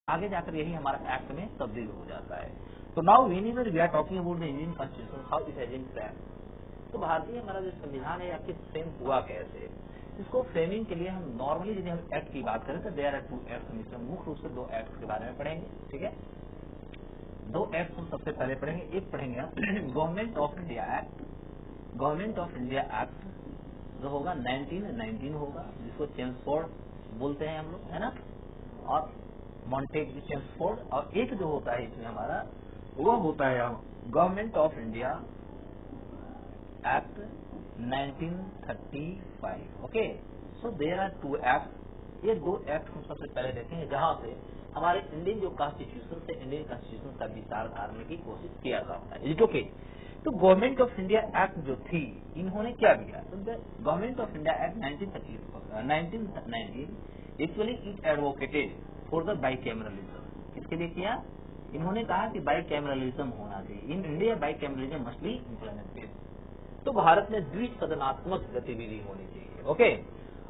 आगे जाकर यही हमारा एक्ट में तब्दील हो जाता है। तो now whenever we are talking about the Indian constitution, how it has been framed. तो भारतीय हमारा जो संविधान है आखिर फ्रेम हुआ कैसे, इसको फ्रेमिंग के लिए हम नॉर्मली यदि हम एक्ट की बात करें तो देयर आर 2 एक्ट, मुख्य रूप से 2 एक्ट के बारे में पढ़ेंगे। ठीक है, 2 एक्ट हम सबसे पहले पढ़ेंगे। एक पढ़ेंगे government of India act. Government of India act जो होगा 1919 होगा, जिसको चेम्सफोर्ड बोलते हैं हम लोग, है ना, और मॉन्टेग चेम्सफोर्ड। और एक जो होता है इसमें हमारा वो होता है government of India act 1935। Okay, so there are 2 act. ये 2 एक्ट हम सबसे पहले देखेंगे जहां से हमारे इंडियन जो कॉन्स्टिट्यूशन से इंडियन कॉन्स्टिट्यूशन का विचार करने की कोशिश किया जाता है। It okay. तो गवर्नमेंट ऑफ इंडिया एक्ट जो थी, इन्होंने क्या किया, तो government of India act 1919 actually it advocated for the bicameralism. किसके लिए किया, इन्होंने कहा कि बाइकैमरलिज्म होना चाहिए in India, bicameralism must be implemented. तो भारत में द्विसदनात्मक गतिविधि होनी चाहिए। ओके,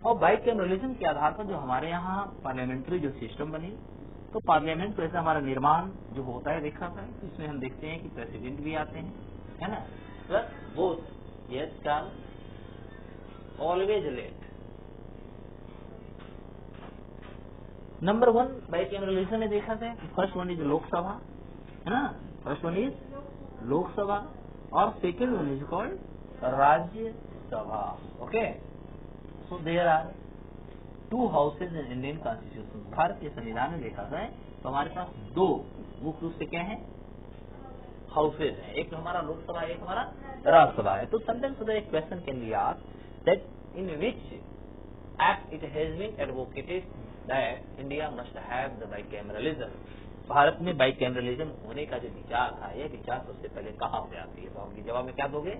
और बाइकैमरलिज्म के आधार पर जो हमारे यहाँ पार्लियामेंट्री जो सिस्टम बनी, तो पार्लियामेंट तो ऐसा हमारा निर्माण जो होता है देखा था, तो इसमें हम देखते हैं कि प्रेसिडेंट भी आते हैं, है ना, plus both yes can always late. Number 1 bicameralism में देखा था, फर्स्ट वन इज लोकसभा, है ना, फर्स्ट वन इज लोकसभा और second one is called Rajya Sabha. Okay, so there are 2 houses in Indian constitution. Bharat के संविधान में देखा जाए तो हमारे पास 2 मुख्य रूप से क्या है, हाउसेज हैं, एक हमारा लोकसभा, एक हमारा राज्यसभा है। तो समटाइम्स एक question can be asked that in which act it has been advocated that India must have the bicameralism. Bharat में बाइकैमरलिज्म होने का जो विचार था, यह विचार सबसे पहले कहाँ से आती है, तो आपके जवाब में क्या दोगे,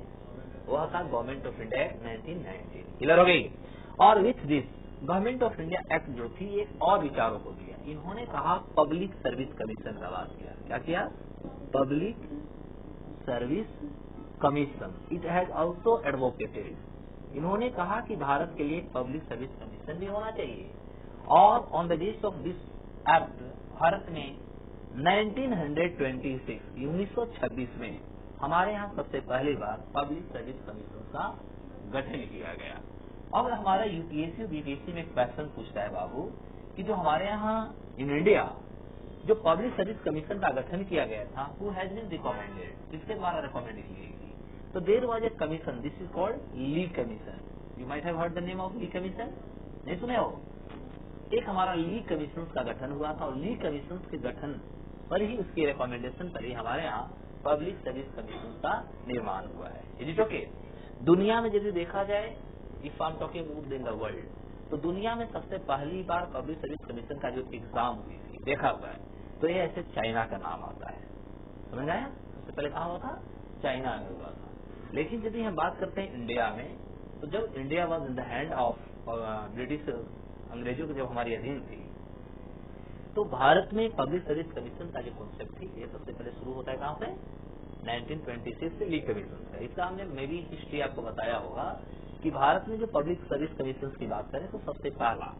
वह था government of India act 1919। Clear हो गई। और with this government of India act जो थी एक और विचारों को दिया, इन्होंने कहा पब्लिक सर्विस कमीशन का बात किया। क्या किया, public service commission. It has also advocated, इन्होंने कहा कि भारत के लिए पब्लिक सर्विस कमीशन भी होना चाहिए। और on the basis of this act Bharat में 1926 में हमारे यहाँ सबसे पहली बार पब्लिक सर्विस कमीशन का गठन किया गया। अब हमारा यूपीएससी बीपीएससी में क्वेश्चन पूछता है बाबू कि जो हमारे यहाँ इन इंडिया जो पब्लिक सर्विस कमीशन का गठन किया गया था, हु हैज बीन रिकमेंडेड, किसके द्वारा रिकमेंड की गई थी, तो there was a commission, this is called Lee commission. You might have heard the name of Lee commission, नहीं सुने हो। एक हमारा ली कमीशन का गठन हुआ था और ली कमीशन के गठन पर ही, उसके रिकमेंडेशन पर ही हमारे यहाँ पब्लिक सर्विस कमीशन का निर्माण हुआ है। Is it okay. दुनिया में यदि देखा जाए, if I am talking about in the world, तो दुनिया में सबसे पहली बार पब्लिक सर्विस कमीशन का जो एग्जाम हुई थी देखा हुआ है, तो ये ऐसे चाइना का नाम आता है, समझ आया। सबसे पहले कहाँ हुआ था, चाइना में हुआ था। लेकिन यदि हम बात करते हैं इंडिया में, तो जब India was in the hand of British, अंग्रेजों की जब हमारी अधीन थी, तो भारत में पब्लिक सर्विस कमीशन का जो कॉन्सेप्ट थी, ये सबसे पहले शुरू होता है कहाँ से, 1926 से ली कमीशन का। इसका हमने मे भी हिस्ट्री आपको बताया होगा कि भारत में जो पब्लिक सर्विस कमीशन की बात करें तो सबसे पहला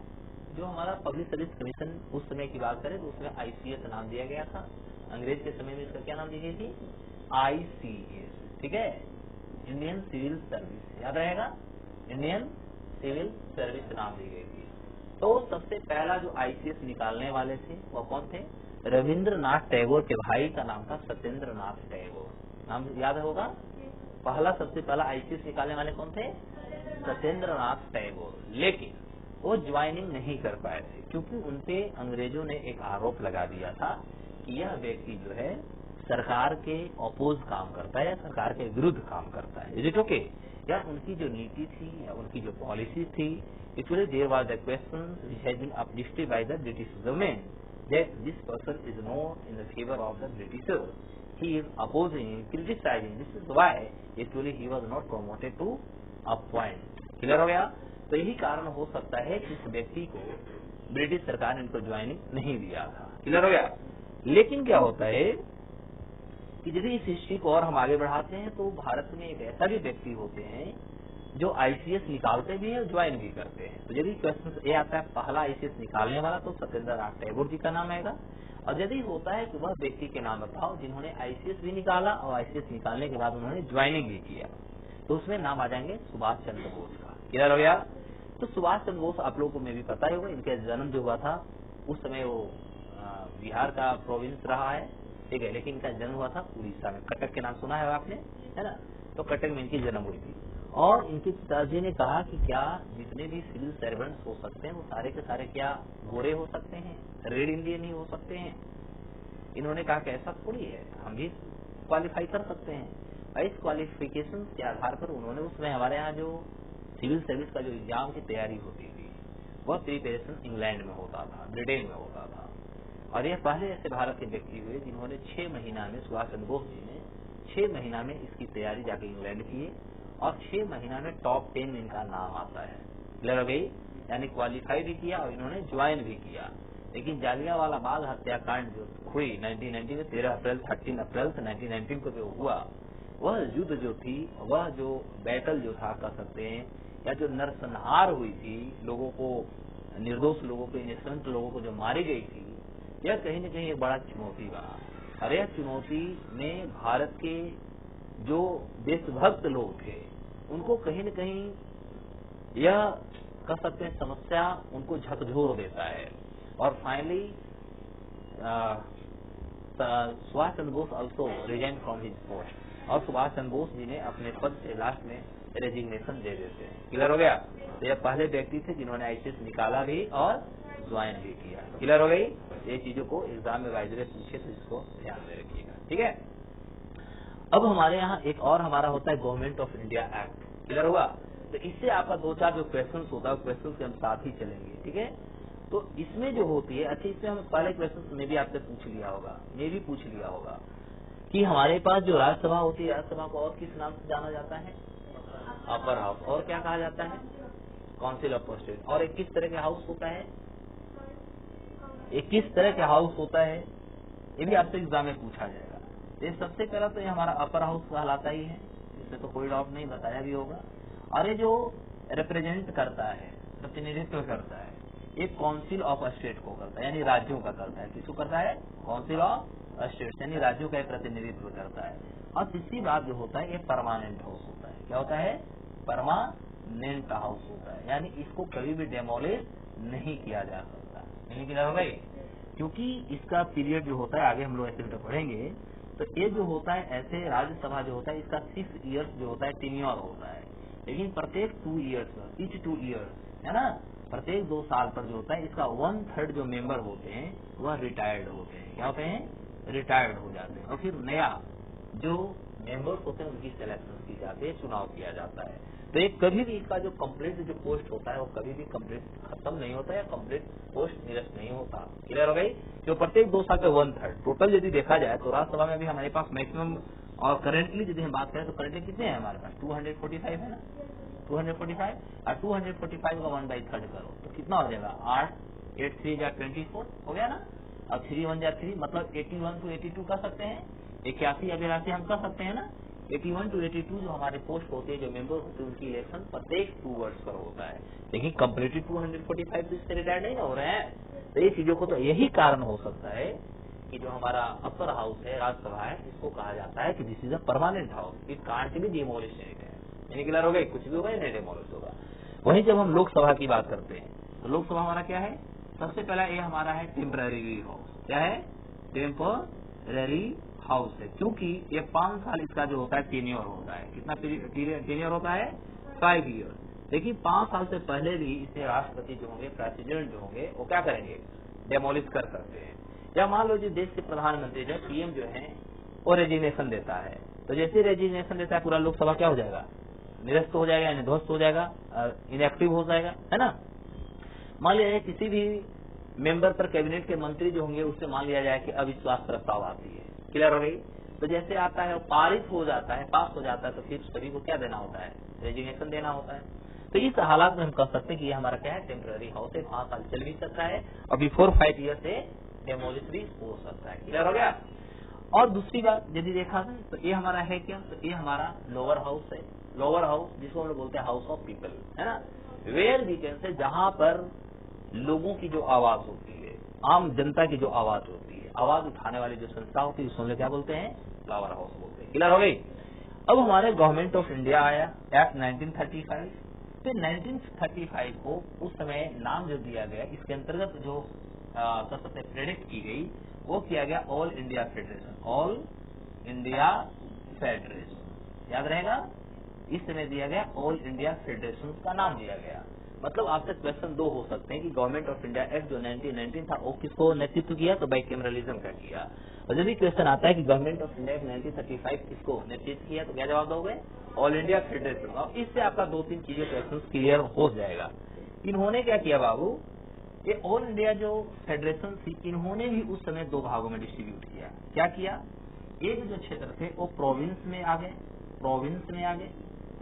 जो हमारा पब्लिक सर्विस कमीशन उस समय की बात करें तो उसमें आईसीएस नाम दिया गया था। अंग्रेज के समय में इसका क्या नाम दी गई थी, आईसीएस। ठीक है, इंडियन सिविल सर्विस, याद रहेगा, इंडियन सिविल सर्विस नाम दी गई थी। तो सबसे पहला जो आईसीएस निकालने वाले थे वो कौन थे, रविंद्रनाथ टैगोर के भाई का नाम था सत्येंद्रनाथ टैगोर, नाम याद होगा। पहला सबसे पहला आईसीएस निकालने वाले कौन थे, सत्येंद्रनाथ टैगोर। लेकिन वो ज्वाइनिंग नहीं कर पाए थे क्योंकि उनपे अंग्रेजों ने एक आरोप लगा दिया था कि यह व्यक्ति जो है सरकार के अपोज काम करता है या सरकार के विरुद्ध काम करता है। Is it okay. या उनकी जो नीति थी या उनकी जो पॉलिसी थी, actually there was the question which has been uplifted by the British government that this person is not in the favour of the Britishers, he is opposing, criticizing, this is why actually he was not promoted to a point। Clear हो गया। तो यही कारण हो सकता है कि इस व्यक्ति को ब्रिटिश सरकार ने इनको ज्वाइनिंग नहीं दिया था। क्लियर हो गया। लेकिन क्या होता है कि यदि इस हिस्ट्री को और हम आगे बढ़ाते हैं तो भारत में एक ऐसा भी व्यक्ति होते हैं जो आईसीएस निकालते भी है और ज्वाइन भी करते हैं। तो यदि क्वेश्चन ये आता है पहला आईसीएस निकालने वाला, तो सत्येंद्रनाथ टैगोर जी का नाम आएगा। और यदि होता है कि वह व्यक्ति के नाम बताओ जिन्होंने आईसीएस भी निकाला और आईसीएस निकालने के बाद उन्होंने ज्वाइनिंग भी किया, तो उसमें नाम आ जाएंगे सुभाष चंद्र बोस का। क्लियर हो गया? तो सुभाष चंद्र बोस आप लोगों को में भी पता ही होगा, इनका जन्म जो हुआ था उस समय वो बिहार का प्रोविंस रहा है, ठीक है, लेकिन इनका जन्म हुआ था उड़ीसा में। कटक के नाम सुना है आपने, है ना? तो कटक में इनकी जन्म हुई थी। और इनके पिताजी ने कहा कि क्या जितने भी सिविल सर्वेंट्स हो सकते हैं वो सारे के सारे क्या गोरे हो सकते हैं, रेड इंडियन ही हो सकते हैं? इन्होंने कहा कि ऐसा थोड़ी है, हम भी क्वालिफाई कर सकते हैं। इस क्वालिफिकेशन के आधार पर उन्होंने उसमें हमारे यहाँ जो सिविल सर्विस का जो एग्जाम की तैयारी होती थी वह प्रिपरेशन इंग्लैंड में होता था, ब्रिटेन में होता था। और यह पहले ऐसे भारत के व्यक्ति हुए जिन्होंने 6 महीना में, सुभाष चंद्र बोस जी ने 6 महीना में इसकी तैयारी जाके इंग्लैंड की और 6 महीना में टॉप 10 में इनका नाम आता है। क्लियर हो गई? यानी क्वालिफाई भी किया और इन्होंने ज्वाइन भी किया। लेकिन जालियांवाला बाग हत्याकांड जो हुई 1990 में 13 अप्रैल 1919 को जो हुआ, वह युद्ध जो थी, वह जो बैटल जो था कह सकते हैं, या जो नरसंहार हुई थी, लोगों को, निर्दोष लोगों को, इनोसेंट लोगों को जो मारी गई थी, यह कहीं न कहीं एक बड़ा चुनौती बना। और यह चुनौती में भारत के जो देशभक्त लोग थे उनको कहीं न कहीं यह कह सकते हैं समस्या उनको झकझोर देता है। और finally Subhash Chandra Bose also resign from his post, और सुभाष चंद्र बोस जी ने अपने पद से लास्ट में रेजिग्नेशन दे देते हैं। क्लियर हो गया? तो यह पहले व्यक्ति थे जिन्होंने आईसीएस निकाला भी और ज्वाइन भी किया। क्लियर हो गई? ये चीजों को एग्जाम में वाइजरे पूछे तो इसको ध्यान में रखिएगा, ठीक है? अब हमारे यहाँ एक और हमारा होता है government of India act. Clear होगा? तो इससे आपका 2-4 जो क्वेश्चन होता है क्वेश्चन के हम साथ ही चलेंगे, ठीक है? तो इसमें जो होती है, अच्छा इसमें हम पहले क्वेश्चन में भी आपसे पूछ लिया होगा, ये भी पूछ लिया होगा कि हमारे पास जो राज्यसभा होती है, राज्यसभा को और किस नाम से जाना जाता है? Upper house. और क्या कहा जाता है? Council of state. और एक किस तरह के हाउस होता है? एक किस तरह के हाउस होता है, ये भी आपसे एग्जाम में पूछा जाएगा। ये सबसे पहला तो ये हमारा अपर हाउस कहलाता ही है, इसमें तो कोई डाउट नहीं, बताया भी होगा। और ये जो रिप्रेजेंट करता है, प्रतिनिधित्व करता है, ये काउंसिल ऑफ स्टेट को करता है, यानी राज्यों का करता है। किसको करता है? काउंसिल ऑफ स्टेट, यानी राज्यों का प्रतिनिधित्व करता है। और तीसरी बात जो होता है, ये परमानेंट हाउस होता है। क्या होता है? परमानेंट हाउस होता है, यानी इसको कभी भी डेमोलिश नहीं किया जा सकता। नहीं किया होगा, क्योंकि इसका पीरियड जो होता है, आगे हम लोग ऐसे पढ़ेंगे, तो ये जो होता है ऐसे राज्यसभा जो होता है इसका 6 ईयर्स जो होता है टेन्योर होता है। लेकिन प्रत्येक 2 ईयर्स पर, ईच 2 ईयर्स, है ना, प्रत्येक 2 साल पर जो होता है इसका 1/3 जो मेंबर होते हैं वह रिटायर्ड होते हैं। क्या होते हैं? रिटायर्ड हो जाते हैं। और फिर नया जो मेंबर्स होते हैं उनकी सिलेक्शन की जाती है, चुनाव किया जाता है। तो एक कभी भी इसका जो कंप्लीट जो पोस्ट होता है वो कभी भी कंप्लीट खत्म नहीं होता है, कंप्लीट पोस्ट निरस्त नहीं होता। क्लियर हो गई? जो प्रत्येक 2 साल पे 1/3 टोटल यदि देखा जाए तो राज्यसभा में भी हमारे पास मैक्सिमम, और करेंटली यदि हम बात करें तो करेंटली कितने हैं हमारे पास? 245 है ना, 245। और 245 का 1/3 करो तो कितना हो जाएगा? 8, 8 3 जा 24 हो गया ना। अब 3 1 जा 3, मतलब 81 to 82 कर सकते हैं, 81 या 82 हम कर सकते हैं ना। 81 to 82 जो हमारे पोस्ट होते हैं, जो मेंबर होते हैं, उनकी इलेक्शन प्रत्येक 2 वर्ष पर होता है। लेकिन कम्प्लीटली 245 तो इससे रिटायर्ड नहीं हो रहे हैं। तो ये चीजों को, तो यही कारण हो सकता है कि जो हमारा अपर हाउस है, राज्यसभा है, इसको कहा जाता है कि this is a permanent house, it can't be demolished. यानी क्लियर हो गई? कुछ भी होगा नहीं डिमोलिश होगा। वहीं जब हम लोकसभा की बात करते हैं तो लोकसभा हमारा क्या है? सबसे पहला ये हमारा है टेम्पररी हाउस। क्या है? टेम्पररी हाउस है, क्योंकि ये 5 साल इसका जो होता है टेन्योर होता है। कितना टेन्योर होता है? 5 ईयर। लेकिन 5 साल से पहले भी इसे राष्ट्रपति जो होंगे, प्रेसिडेंट जो होंगे, वो क्या करेंगे? डेमोलिश कर सकते हैं। या मान लो जो देश के प्रधानमंत्री जो पीएम जो है वो रेजिग्नेशन देता है, तो जैसे रेजिग्नेशन देता है पूरा लोकसभा क्या हो जाएगा? निरस्त हो जाएगा, यानी ध्वस्त हो जाएगा, इनएक्टिव हो जाएगा, है ना। मान लिया जाए किसी भी मेंबर पर कैबिनेट के मंत्री जो होंगे उससे मान लिया जाए कि अविश्वास प्रस्ताव आती है। क्लियर हो गई? तो जैसे आता है पारित हो जाता है, पास हो जाता है, तो फिर सभी को क्या देना होता है? रेजिग्नेशन देना होता है। तो इस हालात में हम कह सकते हैं कि ये हमारा क्या है? टेम्पररी हाउस है, 5 साल चल भी सकता है और बिफोर 5 ईयर से डेमोलिश भी हो सकता है। क्लियर हो गया? और दूसरी बात यदि देखा जाए तो ये हमारा है क्या? तो ये हमारा लोअर हाउस है। लोअर हाउस जिसको हम लोग बोलते हैं हाउस ऑफ पीपल, है ना। वेयर वी कैन से, जहां पर लोगों की जो आवाज होती है, आम जनता की जो आवाज होती है, आवाज उठाने वाली जो संस्था होती है, उसमें क्या बोलते हैं, फ्लावर हाउस बोलते हैं। क्लियर हो गई। अब हमारे गवर्नमेंट ऑफ इंडिया आया एक्ट 1935। फिर 1935 को उस समय नाम जो दिया गया, इसके अंतर्गत जो कर सकते प्रेडिक्ट की गई, वो किया गया all India federation. All India federation याद रहेगा, इस समय दिया गया ऑल इंडिया फेडरेशन का नाम दिया गया। मतलब आपसे क्वेश्चन दो हो सकते हैं कि गवर्नमेंट ऑफ इंडिया एक्ट जो 1919 था वो किसको नेतृत्व किया, तो बाइकैमरलिज्म का किया। और जब भी क्वेश्चन आता है कि गवर्नमेंट ऑफ इंडिया एक्ट 1935 किसको नेतृत्व किया, तो क्या जवाब दोगे, ऑल इंडिया फेडरेशन। और इससे आपका 2-3 चीजें क्वेश्चन क्लियर हो जाएगा। इन्होंने क्या किया बाबू, ये ऑल इंडिया जो फेडरेशन थी, इन्होंने भी उस समय 2 भागों में डिस्ट्रीब्यूट किया। क्या किया, एक जो क्षेत्र थे वो प्रोविंस में आ गए, प्रोविंस में आ गए,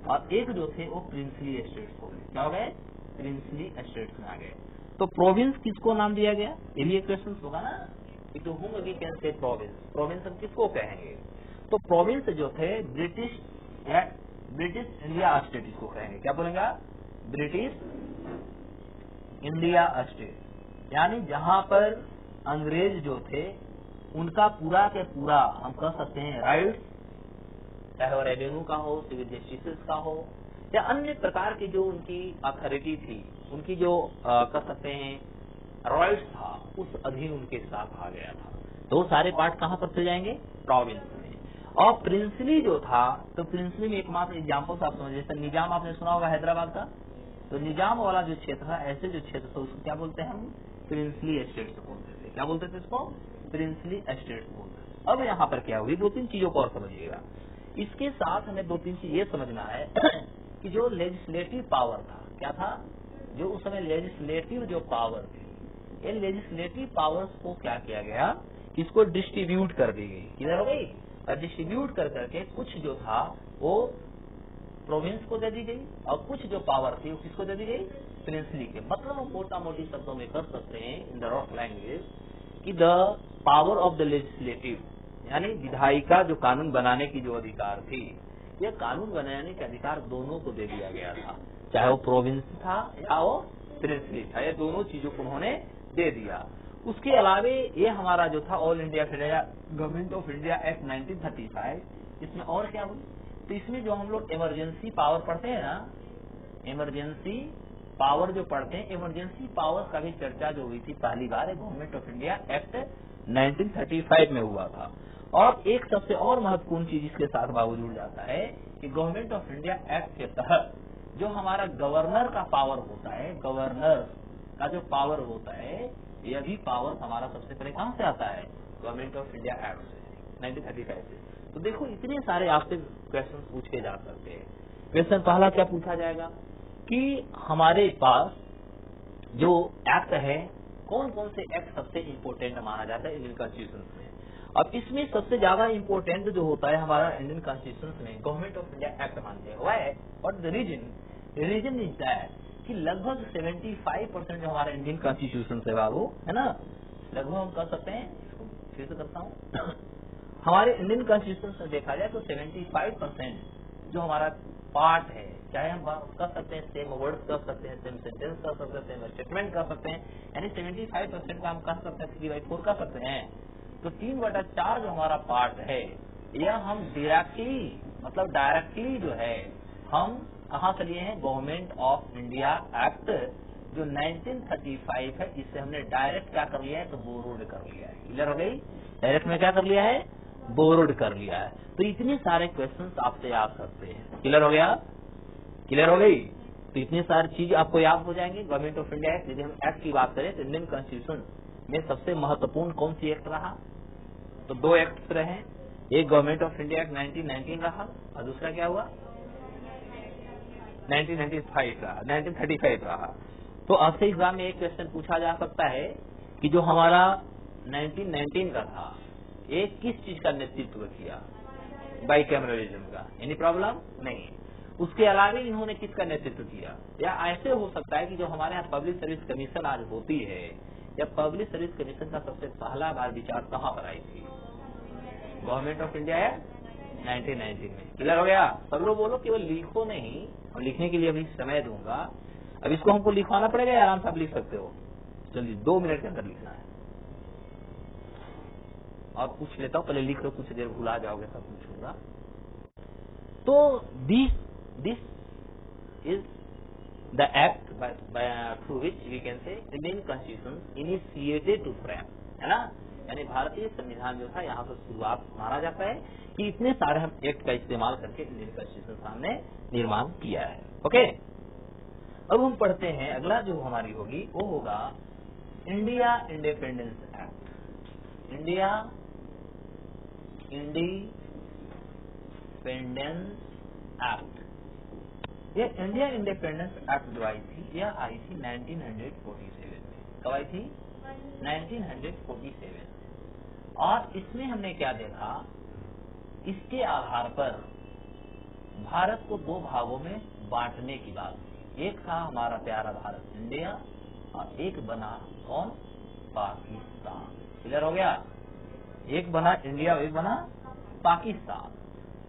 और एक जो थे वो प्रिंसली एस्टेट्स हो गए। क्या हो गए, प्रिंसली एस्टेट्स में आ गए। तो प्रोविंस किसको नाम दिया गया, ये भी एक क्वेश्चन होगा ना, to whom we can say province, province हम किसको कहेंगे, तो प्रोविंस जो थे ब्रिटिश इंडिया स्टेट इसको कहेंगे। क्या बोलेंगे, ब्रिटिश इंडिया स्टेट, यानी जहां पर अंग्रेज जो थे उनका पूरा के पूरा हम कह सकते हैं राइट्स, चाहे वो रेवेन्यू का हो, सिविल जस्टिस का हो, या अन्य प्रकार की जो उनकी अथॉरिटी थी, उनकी जो कह सकते हैं राइट्स था, उस अधीन उनके साथ आ गया था। तो सारे पार्ट कहाँ पर चले जाएंगे, प्रोविंस में। और प्रिंसली जो था, तो प्रिंसली में एकमात्र एग्जाम्पल आप समझ, जैसे निजाम आपने सुना होगा हैदराबाद का, तो निजाम वाला जो क्षेत्र था, ऐसे जो क्षेत्र था उसको क्या बोलते हैं हम, प्रिंसली एस्टेट्स बोलते थे। क्या बोलते थे इसको, प्रिंसली एस्टेट्स बोलते थे। अब यहाँ पर क्या हुई, 2-3 चीजों को और समझिएगा। इसके साथ हमें 2-3 चीज ये समझना है कि जो लेजिस्लेटिव पावर था, क्या था, जो उस समय लेजिस्लेटिव जो पावर थी, ये लेजिस्लेटिव पावर्स को क्या किया गया, इसको डिस्ट्रीब्यूट कर दी गई। किधर हो गई, डिस्ट्रीब्यूट कर करके कुछ जो था वो प्रोविंस को दे दी गई, और कुछ जो पावर थी वो किसको दे दी गई, प्रिंसली के। मतलब हम मोटा मोटी शब्दों में कर सकते हैं इन द रफ लैंग्वेज कि the power of the legislative, यानी विधायिका जो कानून बनाने की जो अधिकार थी, यह कानून बनाने के अधिकार दोनों को दे दिया गया था, चाहे वो प्रोविंस था या वो प्रिंसली था, ये दोनों चीजों को उन्होंने दे दिया। उसके अलावे ये हमारा जो था all India government of India act 1935, इसमें और क्या हुई, तो इसमें जो हम लोग इमरजेंसी पावर पढ़ते हैं ना, इमरजेंसी पावर जो पढ़ते हैं, इमरजेंसी पावर का भी चर्चा जो हुई थी पहली बार गवर्नमेंट ऑफ इंडिया एक्ट 1935 में हुआ था। और एक सबसे और महत्वपूर्ण चीज इसके साथ बाबू जुड़ जाता है कि गवर्नमेंट ऑफ इंडिया एक्ट के तहत जो हमारा गवर्नर का पावर होता है, गवर्नर का जो पावर होता है, यह भी पावर हमारा सबसे पहले कहां से आता है, गवर्नमेंट ऑफ इंडिया एक्ट से 1935 से। तो देखो इतने सारे आपसे क्वेश्चन पूछे जा सकते हैं। क्वेश्चन पहला क्या पूछा जाएगा कि हमारे पास जो एक्ट है, कौन कौन से एक्ट सबसे इम्पोर्टेंट माना जाता है इंडियन कॉन्स्टिट्यूशन में। अब इसमें सबसे ज्यादा इम्पोर्टेंट जो होता है हमारा इंडियन कॉन्स्टिट्यूशन में गवर्नमेंट ऑफ इंडिया एक्ट मानते हैं। Why, what the reason is that कि लगभग 75% जो हमारा इंडियन कॉन्स्टिट्यूशन से बाबू है ना, लगभग हम कह सकते हैं, फिर से करता हूँ हमारे इंडियन कॉन्स्टिट्यूशन से देखा जाए तो 75% जो हमारा पार्ट है, चाहे हम कर सकते हैं सेम वर्ड कर सकते हैं, सेम सेंटेंस कर सकते हैं, सेम स्टेटमेंट कर सकते हैं, यानी 75% का हम कह सकते हैं 3/4 कर सकते हैं। तो 3/4 जो हमारा पार्ट है, यह हम डायरेक्टली मतलब डायरेक्टली जो है हम कहाँ से लिए हैं, गवर्नमेंट ऑफ इंडिया एक्ट जो 1935 है, इससे हमने डायरेक्ट क्या कर लिया है, तो बोरोड कर लिया है। क्लियर हो गई, डायरेक्ट में क्या कर लिया है, बोरोड कर लिया है। तो इतने सारे क्वेश्चंस आपसे आ सकते हैं। क्लियर हो गया, क्लियर हो गई, तो इतने सारी चीज आपको याद हो जाएंगे। गवर्नमेंट ऑफ इंडिया एक्ट, यदि हम एक्ट की बात करें तो इंडियन कॉन्स्टिट्यूशन में सबसे महत्वपूर्ण कौन सी एक्ट रहा, तो 2 एक्ट रहे, एक गवर्नमेंट ऑफ इंडिया एक्ट 1919 रहा और दूसरा क्या हुआ 1935 रहा। तो आपसे एग्जाम में एक क्वेश्चन पूछा जा सकता है कि जो हमारा 1919 का था, ये किस चीज का नेतृत्व किया, बाइकैमरलिज्म का, एनी प्रॉब्लम नहीं। उसके अलावा इन्होंने किसका नेतृत्व किया, या ऐसे हो सकता है कि जो हमारे यहाँ पब्लिक सर्विस कमीशन आज होती है, या पब्लिक सर्विस कमीशन का सबसे पहला बार विचार कहाँ पर आई थी, गवर्नमेंट ऑफ इंडिया है 1919 में। क्लियर हो गया, सब लोग बोलो, केवल लिखो नहीं, और लिखने के लिए अभी समय दूंगा। अब इसको हमको लिखवाना पड़ेगा या आराम से आप लिख सकते हो, चलिए 2 मिनट के अंदर लिखना है। और पूछ लेता हूँ, पहले लिख लो, कुछ देर भुला जाओगे तब पूछूंगा। तो this is the act through which we can say Indian constitution initiated to frame, है ना। यानी भारतीय संविधान जो था यहाँ पर शुरुआत माना जाता है कि इतने सारे हम एक्ट का इस्तेमाल करके इंडियन कॉन्स्टिट्यूशन हमने निर्माण किया है। ओके, अब हम पढ़ते हैं अगला जो हमारी होगी वो होगा India independence act. India independence act, ये इंडिया इंडिपेंडेंस एक्ट जो आई थी, यह आई थी 1947 में। कब आई थी? 1947। और इसमें हमने क्या देखा, इसके आधार पर भारत को 2 भागों में बांटने की बात थी। एक था हमारा प्यारा भारत इंडिया, और एक बना कौन? पाकिस्तान। क्लियर हो गया? एक बना इंडिया और एक बना पाकिस्तान।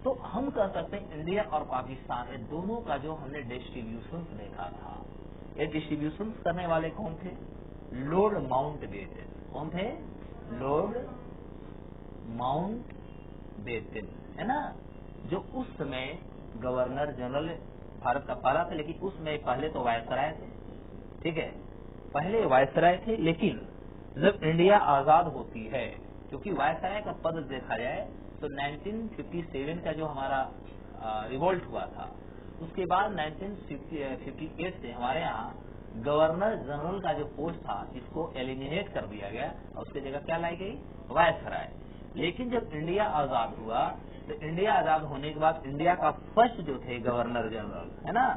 तो हम कह सकते हैं इंडिया और पाकिस्तान ये दोनों का जो हमने डिस्ट्रीब्यूशन देखा था, ये डिस्ट्रीब्यूशन करने वाले कौन थे? Lord Mountbatten. कौन थे? लॉर्ड माउंटबेटन, है ना, जो उस समय गवर्नर जनरल भारत का पहला था। लेकिन उसमें पहले तो वायसराय थे, ठीक है, पहले वायसराय थे। लेकिन जब इंडिया आजाद होती है, क्योंकि वायसराय का पद देखा जाए तो 1957 का जो हमारा रिवोल्ट हुआ था, उसके बाद 1958 से हमारे यहाँ गवर्नर जनरल का जो पोस्ट था इसको एलिमिनेट कर दिया गया और उसकी जगह क्या लाई गई? वायसराय। लेकिन जब इंडिया आजाद हुआ तो इंडिया आजाद होने के बाद इंडिया का फर्स्ट जो थे गवर्नर जनरल, है ना,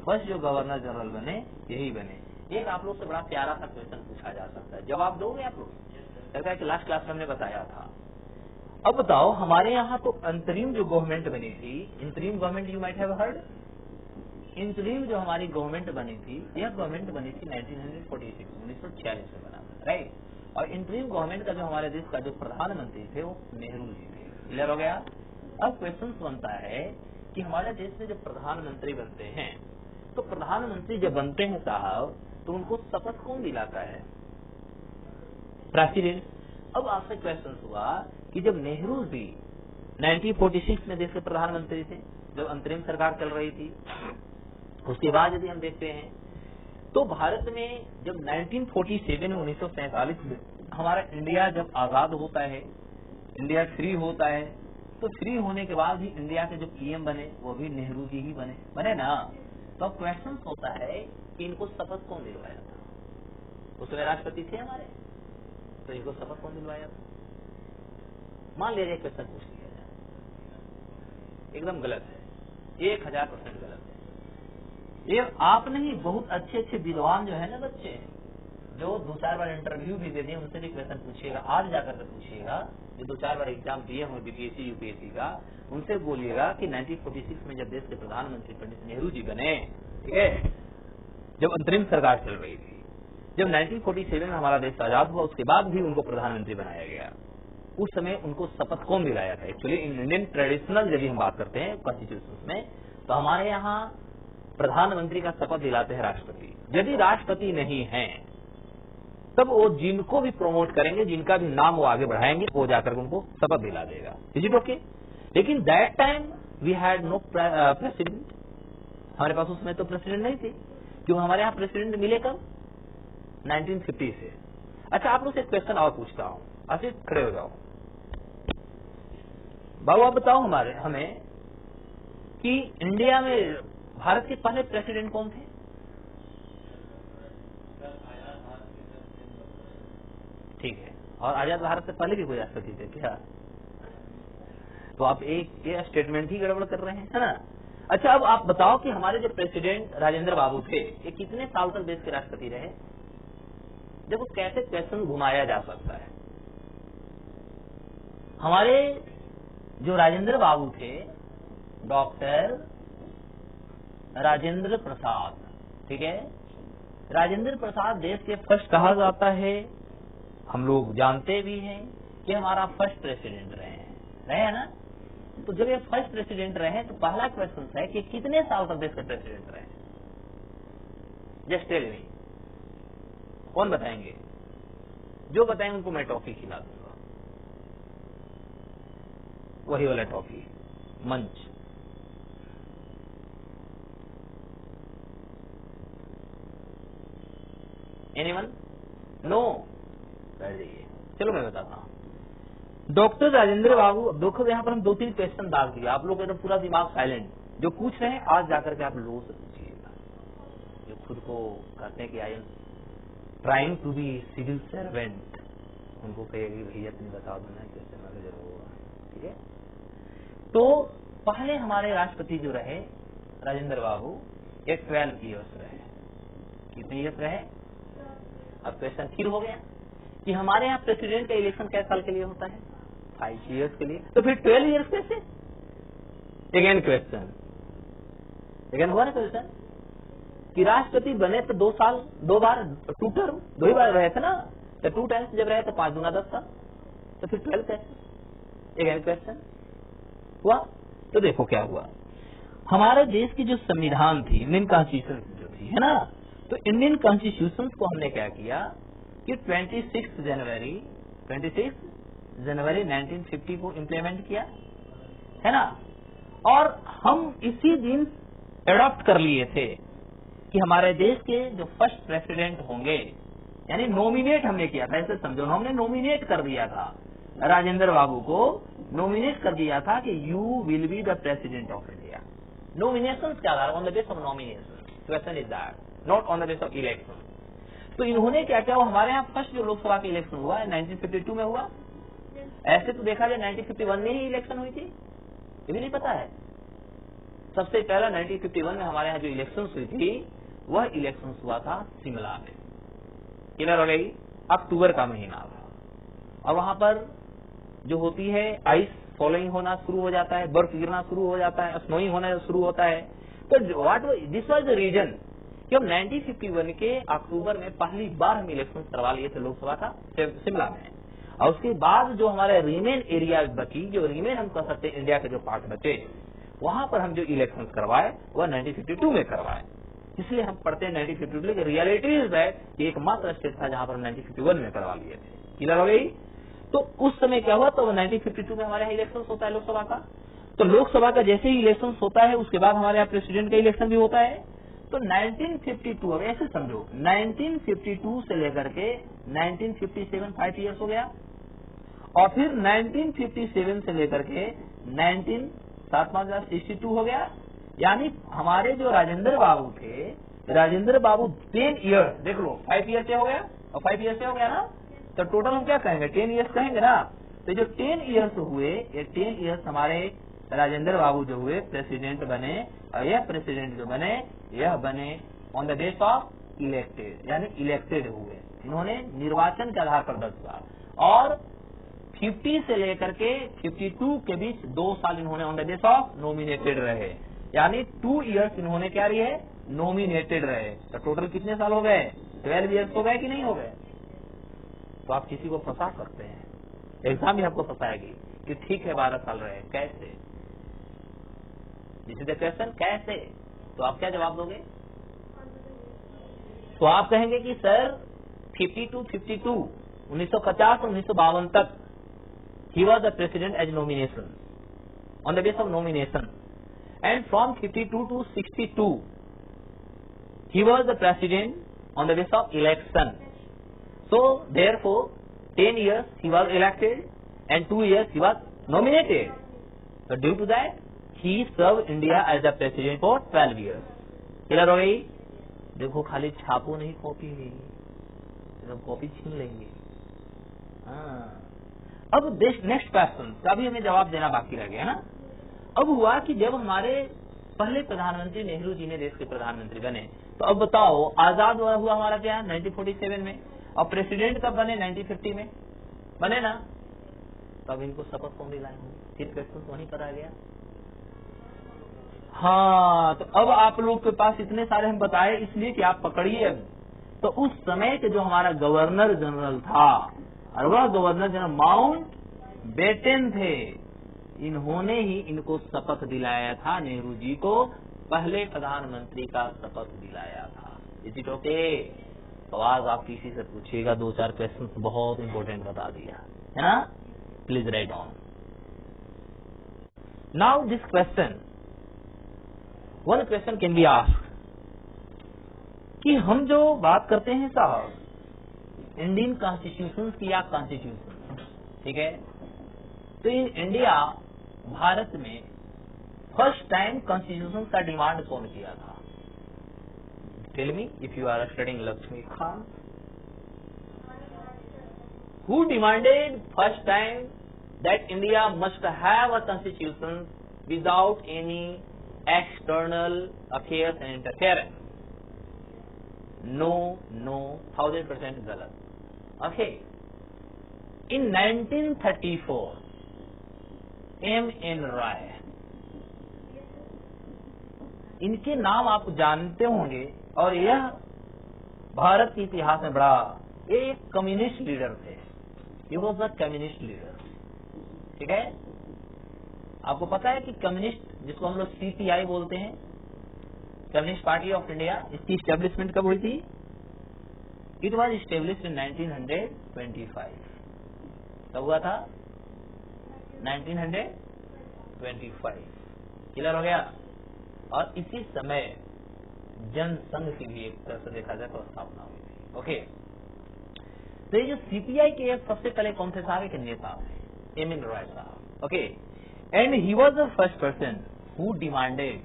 फर्स्ट जो गवर्नर जनरल बने यही बने। एक आप लोग से बड़ा प्यारा सा क्वेश्चन पूछा जा सकता है, जवाब दोगे आप लोग? लगता है कि लास्ट क्लास में हमने बताया था। अब बताओ, हमारे यहाँ तो अंतरिम जो गवर्नमेंट बनी थी, interim government you might have heard, interim जो हमारी गवर्नमेंट बनी थी, यह गवर्नमेंट बनी थी 1946 1946 में बना था, राइट। और इंतरिम गवर्नमेंट का जो हमारे देश का जो प्रधानमंत्री थे वो नेहरू जी थे। क्लियर हो गया? अब क्वेश्चन बनता है कि हमारे देश में जब प्रधानमंत्री बनते हैं तो प्रधानमंत्री जब बनते हैं साहब, तो उनको शपथ कौन दिलाता है? प्रेसिडेंट। अब आपसे क्वेश्चन हुआ कि जब नेहरू जी 1946 में देश के प्रधानमंत्री थे, जब अंतरिम सरकार चल रही थी, उसके बाद यदि हम देखते हैं तो भारत में जब 1947 में 1947 में हमारा इंडिया जब आजाद होता है, इंडिया फ्री होता है, तो फ्री होने के बाद भी इंडिया के जो पीएम बने वो भी नेहरू जी ही बने ना। तो क्वेश्चन होता है कि इनको शपथ कौन दिलवाया था? उसमें राष्ट्रपति थे हमारे, तो इनको शपथ कौन दिलवाया था? मान लीजिए क्वेश्चन पूछ लिया जाए, एकदम गलत है, 1000% गलत है। ये आप नहीं, बहुत अच्छे अच्छे विद्वान जो है ना बच्चे, जो 2-4 बार इंटरव्यू भी दे दिए, उनसे भी क्वेश्चन पूछिएगा, आज जाकर के पूछिएगा, जो 2-4 बार एग्जाम दिए हों बीपीएससी यूपीएससी का, उनसे बोलिएगा कि 1946 में जब देश के प्रधानमंत्री पंडित नेहरू जी बने, ठीक है, जब अंतरिम सरकार चल रही थी, जब 1947 में हमारा देश आजाद हुआ, उसके बाद भी उनको प्रधानमंत्री बनाया गया, उस समय उनको शपथ कौन दिलाया था? एक्चुअली इंडियन ट्रेडिशनल यदि हम बात करते हैं कॉन्स्टिट्यूशन में, तो हमारे यहाँ प्रधानमंत्री का शपथ दिलाते हैं राष्ट्रपति। यदि राष्ट्रपति नहीं है तब वो जिनको भी प्रमोट करेंगे, जिनका भी नाम वो आगे बढ़ाएंगे, वो जाकर उनको शपथ दिला देगा। Is it okay? लेकिन that time we had no president, हमारे पास उसमें तो प्रेसिडेंट नहीं थे। क्यों? हमारे यहाँ प्रेसिडेंट मिले कब? 1950 से। अच्छा, आप लोग से क्वेश्चन और पूछता हूँ, आशीष खड़े हो जाओ। बाबू आप बताओ हमें कि इंडिया में भारत के पहले प्रेसिडेंट कौन थे? ठीक है, और आजाद भारत से पहले भी कोई राष्ट्रपति थे क्या? तो आप एक ये स्टेटमेंट ही गड़बड़ कर रहे हैं, है ना। अच्छा, अब आप बताओ कि हमारे जो प्रेसिडेंट राजेंद्र बाबू थे, ये कितने साल तक देश के राष्ट्रपति रहे? देखो कैसे क्वेश्चन घुमाया जा सकता है। हमारे जो राजेंद्र बाबू थे, डॉक्टर राजेंद्र प्रसाद, ठीक है, राजेंद्र प्रसाद देश के फर्स्ट कहा जाता है, हम लोग जानते भी हैं कि हमारा फर्स्ट प्रेसिडेंट रहे हैं ना। तो जब ये फर्स्ट प्रेसिडेंट रहे तो पहला क्वेश्चन है कि कितने साल तक देश के प्रेसिडेंट रहे? Just tell me. कौन बताएंगे? जो बताएंगे उनको मैं टॉफी खिला दूंगा, वही वाला टॉफी। मंच। एनीवन? नो? बैठ जाइए। चलो मैं बताता हूं। डॉक्टर राजेंद्र बाबू, देखो यहाँ पर हम 2-3 क्वेश्चन डाल दिए, आप लोग एकदम पूरा दिमाग साइलेंट, जो पूछ रहे हैं आज जाकर के आप लोगों से पूछिएगा, जो खुद को कहते हैं कि I am trying to be civil servant, उनको कहेगी भैया तुम बता दो ना कैसे मैनेजर होगा, ठीक है? तो पहले हमारे राष्ट्रपति जो रहे राजेंद्र बाबू, ये 12 ईयर्स रहे। कितने ईयर्स रहे? अब क्वेश्चन फिर हो गया कि हमारे यहाँ प्रेसिडेंट का इलेक्शन कैसे साल के लिए होता है? 5 ईयर्स के लिए। तो फिर 12 ईयर्स कैसे? अगेन क्वेश्चन, अगेन हुआ ना क्वेश्चन कि राष्ट्रपति बने तो 2 साल, 2 बार, 2 टर्म, 2 ही बार रहे थे ना, तो 2 टाइम्स जब रहे तो 5 दूना 10 साल, तो फिर 12 कैसे? अगेन क्वेश्चन हुआ। तो देखो क्या हुआ, हमारे देश की जो संविधान थी, इंडियन कॉन्स्टिट्यूशन जो थी, है ना, तो इंडियन कॉन्स्टिट्यूशन को हमने क्या किया कि 26 जनवरी 1950 को इम्प्लीमेंट किया, है ना, और हम इसी दिन एडॉप्ट कर लिए थे कि हमारे देश के जो फर्स्ट प्रेसिडेंट होंगे, यानी नॉमिनेट हमने किया था, ऐसे समझो, हमने नॉमिनेट कर दिया था राजेंद्र बाबू को, नॉमिनेट कर दिया था कि you will be the president of India. Nomination क्या था? On the base of nomination, question is that, not on the base of election. तो इन्होंने क्या किया, हमारे यहाँ फर्स्ट जो लोकसभा का इलेक्शन हुआ है 1952 में हुआ। ऐसे तो देखा जाए 1951 में ही इलेक्शन हुई थी, ये भी नहीं पता है। सबसे पहला 1951 में हमारे यहाँ जो इलेक्शन हुई थी, वह इलेक्शन हुआ था शिमला में। क्लियर हो गई? अक्टूबर का महीना था, और वहां पर जो होती है आइस फॉलोइंग होना शुरू हो जाता है, बर्फ गिरना शुरू हो जाता है, स्नोइंग होना शुरू होता है। तो what this was the reason कि हम 1951 के अक्टूबर में पहली बार हम इलेक्शन करवा लिए थे लोकसभा का शिमला में, और उसके बाद जो हमारे रीमेन एरिया बची, जो रीमेन हम कह सकते हैं इंडिया के जो पार्ट बचे, वहां पर हम जो इलेक्शन करवाए वह 1952 में करवाए। इसलिए हम पढ़ते हैं 1952, रियलिटी इज दैट एकमात्र स्टेट था जहां पर 1951 में करवा लिए थे। क्लियर हो गई? तो उस समय क्या हुआ, तो 1952 में हमारे यहाँ इलेक्शन होता है लोकसभा का। तो लोकसभा का जैसे ही इलेक्शन होता है, उसके बाद हमारे यहाँ प्रेसिडेंट का इलेक्शन भी होता है। तो 1952, अब ऐसे समझो, 1952 से लेकर के 1957 5 ईयर्स हो गया, और फिर 1957 से लेकर के 1962 हो गया। यानी हमारे जो राजेंद्र बाबू थे, राजेंद्र बाबू 10 ईयर्स, देख लो, 5 ईयर से हो गया और 5 ईयर से हो गया ना, तो टोटल हम क्या कहेंगे, 10 ईयर्स कहेंगे ना। तो जो 10 ईयर्स हुए, ये 10 ईयर्स हमारे राजेंद्र बाबू जो हुए प्रेसिडेंट बने, और यह प्रेसिडेंट जो बने, यह बने on the base of elected, यानी इलेक्टेड हुए, इन्होंने निर्वाचन के आधार पर 10 बार, और 50 से लेकर के 52 के बीच 2 साल इन्होंने on the base of nominated रहे, यानी 2 ईयर्स इन्होंने क्या रही है, नॉमिनेटेड रहे। तो टोटल कितने साल हो गए, 12 ईयर्स हो गए कि नहीं हो गए? तो आप किसी को फंसा सकते हैं, एग्जाम भी आपको फंसाएगी कि ठीक है 12 साल रहे, कैसे? दिस इज द क्वेश्चन, कैसे? तो आप क्या जवाब दोगे? तो आप कहेंगे कि सर 52 1950 और 1952 तक he was the president as nomination, on the basis of nomination, and from 52 to 62 he was the president on the basis of election. So therefore 10 years he was elected and 2 years he was nominated. So due to that he served India as the president for 12 years. Clear हो गई? देखो खाली छापो नहीं copy, copy छीन लेंगे। हाँ, अब next question का भी हमें जवाब देना बाकी रह गया ना। अब हुआ कि जब हमारे पहले प्रधानमंत्री नेहरू जी ने देश के प्रधानमंत्री बने, तो अब बताओ आजाद हुआ हमारा क्या 1947 में, और प्रेसिडेंट कब बने 1950 में बने ना। तब इनको शपथ कौन दिलाए होंगे, फिर क्वेश्चन वहीं पर आ गया। हाँ, तो अब आप लोग के पास इतने सारे हम बताए इसलिए कि आप पकड़िए। तो उस समय के जो हमारा गवर्नर जनरल था, और वह गवर्नर जनरल माउंट बेटन थे, इन्होंने ही इनको शपथ दिलाया था, नेहरू जी को पहले प्रधानमंत्री का शपथ दिलाया था। Is it okay? तो आज आप किसी से पूछिएगा 2-4 क्वेश्चन बहुत इंपॉर्टेंट बता दिया है ना. Please right on. Now this question, one question can be asked कि हम जो बात करते हैं साहब इंडियन कॉन्स्टिट्यूशन की या कॉन्स्टिट्यूशन, ठीक है, तो इन इंडिया भारत में फर्स्ट टाइम कॉन्स्टिट्यूशन का डिमांड कौन किया था? Tell me if you are studying Lakshmi Khan. Who demanded first time that India must have a constitution without any external affairs and interference? No, 1000% गलत. Okay. In 1934, M.N. Roy, इनके नाम आप जानते होंगे और यह भारत के इतिहास में बड़ा एक कम्युनिस्ट लीडर थे. He was a communist leader. ठीक है, आपको पता है कि कम्युनिस्ट जिसको हम लोग CPI बोलते हैं, कम्युनिस्ट पार्टी ऑफ इंडिया, इसकी स्टेब्लिशमेंट कब हुई थी? इट वॉज स्टेब्लिश्ड इन 1925. कब हुआ था? 1925. क्लियर हो गया. और इसी समय जनसंघ की भी एक तरह से देखा जाए तो स्थापना हुई थी. ओके, तो ये जो CPI के सबसे पहले कौन थे साहब? एक नेता थे, एम.एन. रॉय साहब. Okay, and he was the first person who demanded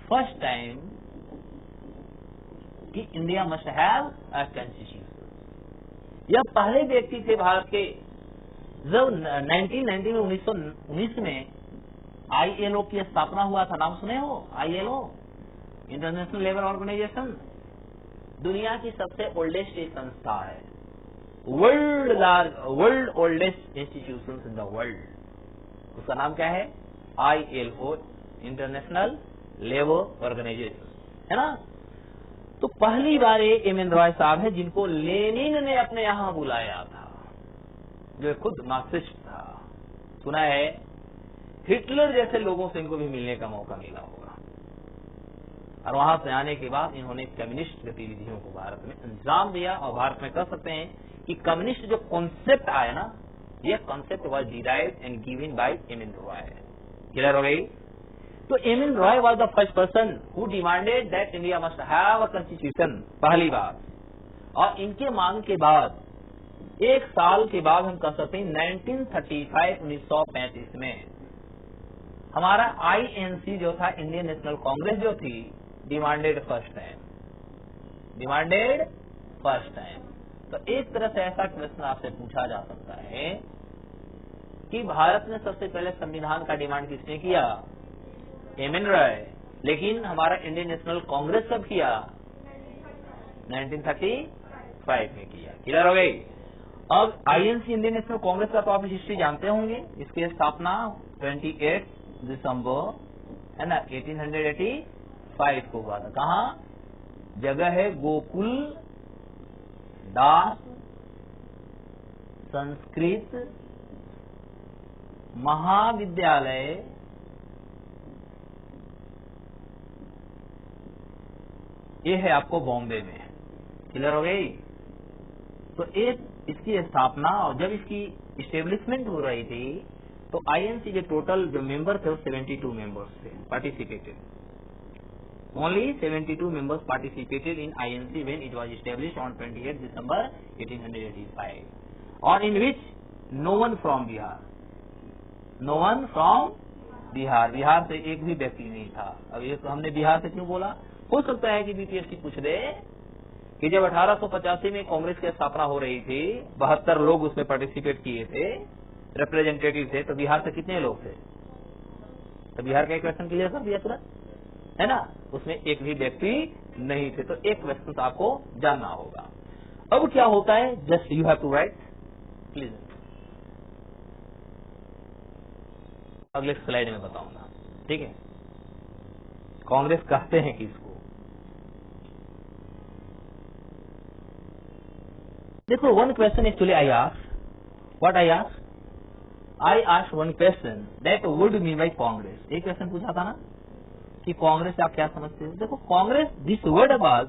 first time कि India must have a constitution. यह पहले व्यक्ति थे भारत के जब 1990 में 1919 में ILO की स्थापना हुआ था. नाम सुने हो? ILO, इंटरनेशनल लेबर ऑर्गेनाइजेशन, दुनिया की सबसे ओल्डेस्ट संस्था है. World oldest institution in the world. उसका नाम क्या है? ILO, इंटरनेशनल लेबर ऑर्गेनाइजेशन, है ना. तो पहली बार ये M.N. रॉय साहब है जिनको लेनिन ने अपने यहां बुलाया था, जो खुद मार्क्सिस्ट था. सुना है हिटलर जैसे लोगों से इनको भी मिलने का मौका मिला होगा. और वहां से आने के बाद इन्होंने कम्युनिस्ट गतिविधियों को भारत में अंजाम दिया. और भारत में कह सकते हैं कि कम्युनिस्ट जो कॉन्सेप्ट आया ना, यह concept was derived and given by M.N. Roy. Clear हो गई. तो M.N. Roy was the first person who demanded that India must have a constitution, पहली बार. और इनके मांग के बाद एक साल के बाद हम कह सकते हैं 1935 में हमारा INC जो था, इंडियन नेशनल कांग्रेस जो थी, डिमांडेड फर्स्ट टाइम. तो एक तरह से ऐसा क्वेश्चन आपसे पूछा जा सकता है कि भारत में सबसे पहले संविधान का डिमांड किसने किया? M.N. रॉय. लेकिन हमारा इंडियन नेशनल कांग्रेस कब किया? 1935 में किया. क्लियर हो गई. अब INC, इंडियन नेशनल कांग्रेस का तो आप हिस्ट्री जानते होंगे. इसकी स्थापना 28 दिसंबर है ना 1885 को हुआ था. कहा? जगह है गोकुल दास संस्कृत महाविद्यालय, ये है आपको बॉम्बे में. क्लियर हो गई. तो एक इसकी स्थापना और जब इसकी इस्टेब्लिशमेंट हो रही थी तो INC के टोटल जो मेंबर थे वो 72 मेंबर्स थे, participated. Only 72 members participated in INC when it was established on 28 December 1885. और in which no one from Bihar. Bihar से एक भी व्यक्ति नहीं था. अब ये तो हमने बिहार से क्यों बोला? हो सकता है कि BPSC पूछ दे कि जब 1885 में कांग्रेस की स्थापना हो रही थी, 72 लोग उसमें पार्टिसिपेट किए थे, रिप्रेजेंटेटिव थे, तो बिहार से कितने लोग थे? तो बिहार का एक क्वेश्चन क्लियर कर दिया तुरंत, है ना. उसमें एक भी व्यक्ति नहीं थे. तो एक क्वेश्चन तो आपको जानना होगा. अब क्या होता है? Just you have to write please. अगले स्लाइड में बताऊंगा. ठीक है. कांग्रेस कहते हैं किसको? देखो, one question actually I asked. What I asked? I asked one question that would mean by Congress. एक क्वेश्चन पूछा था ना कि कांग्रेस आप क्या समझते हो। देखो Congress, this word was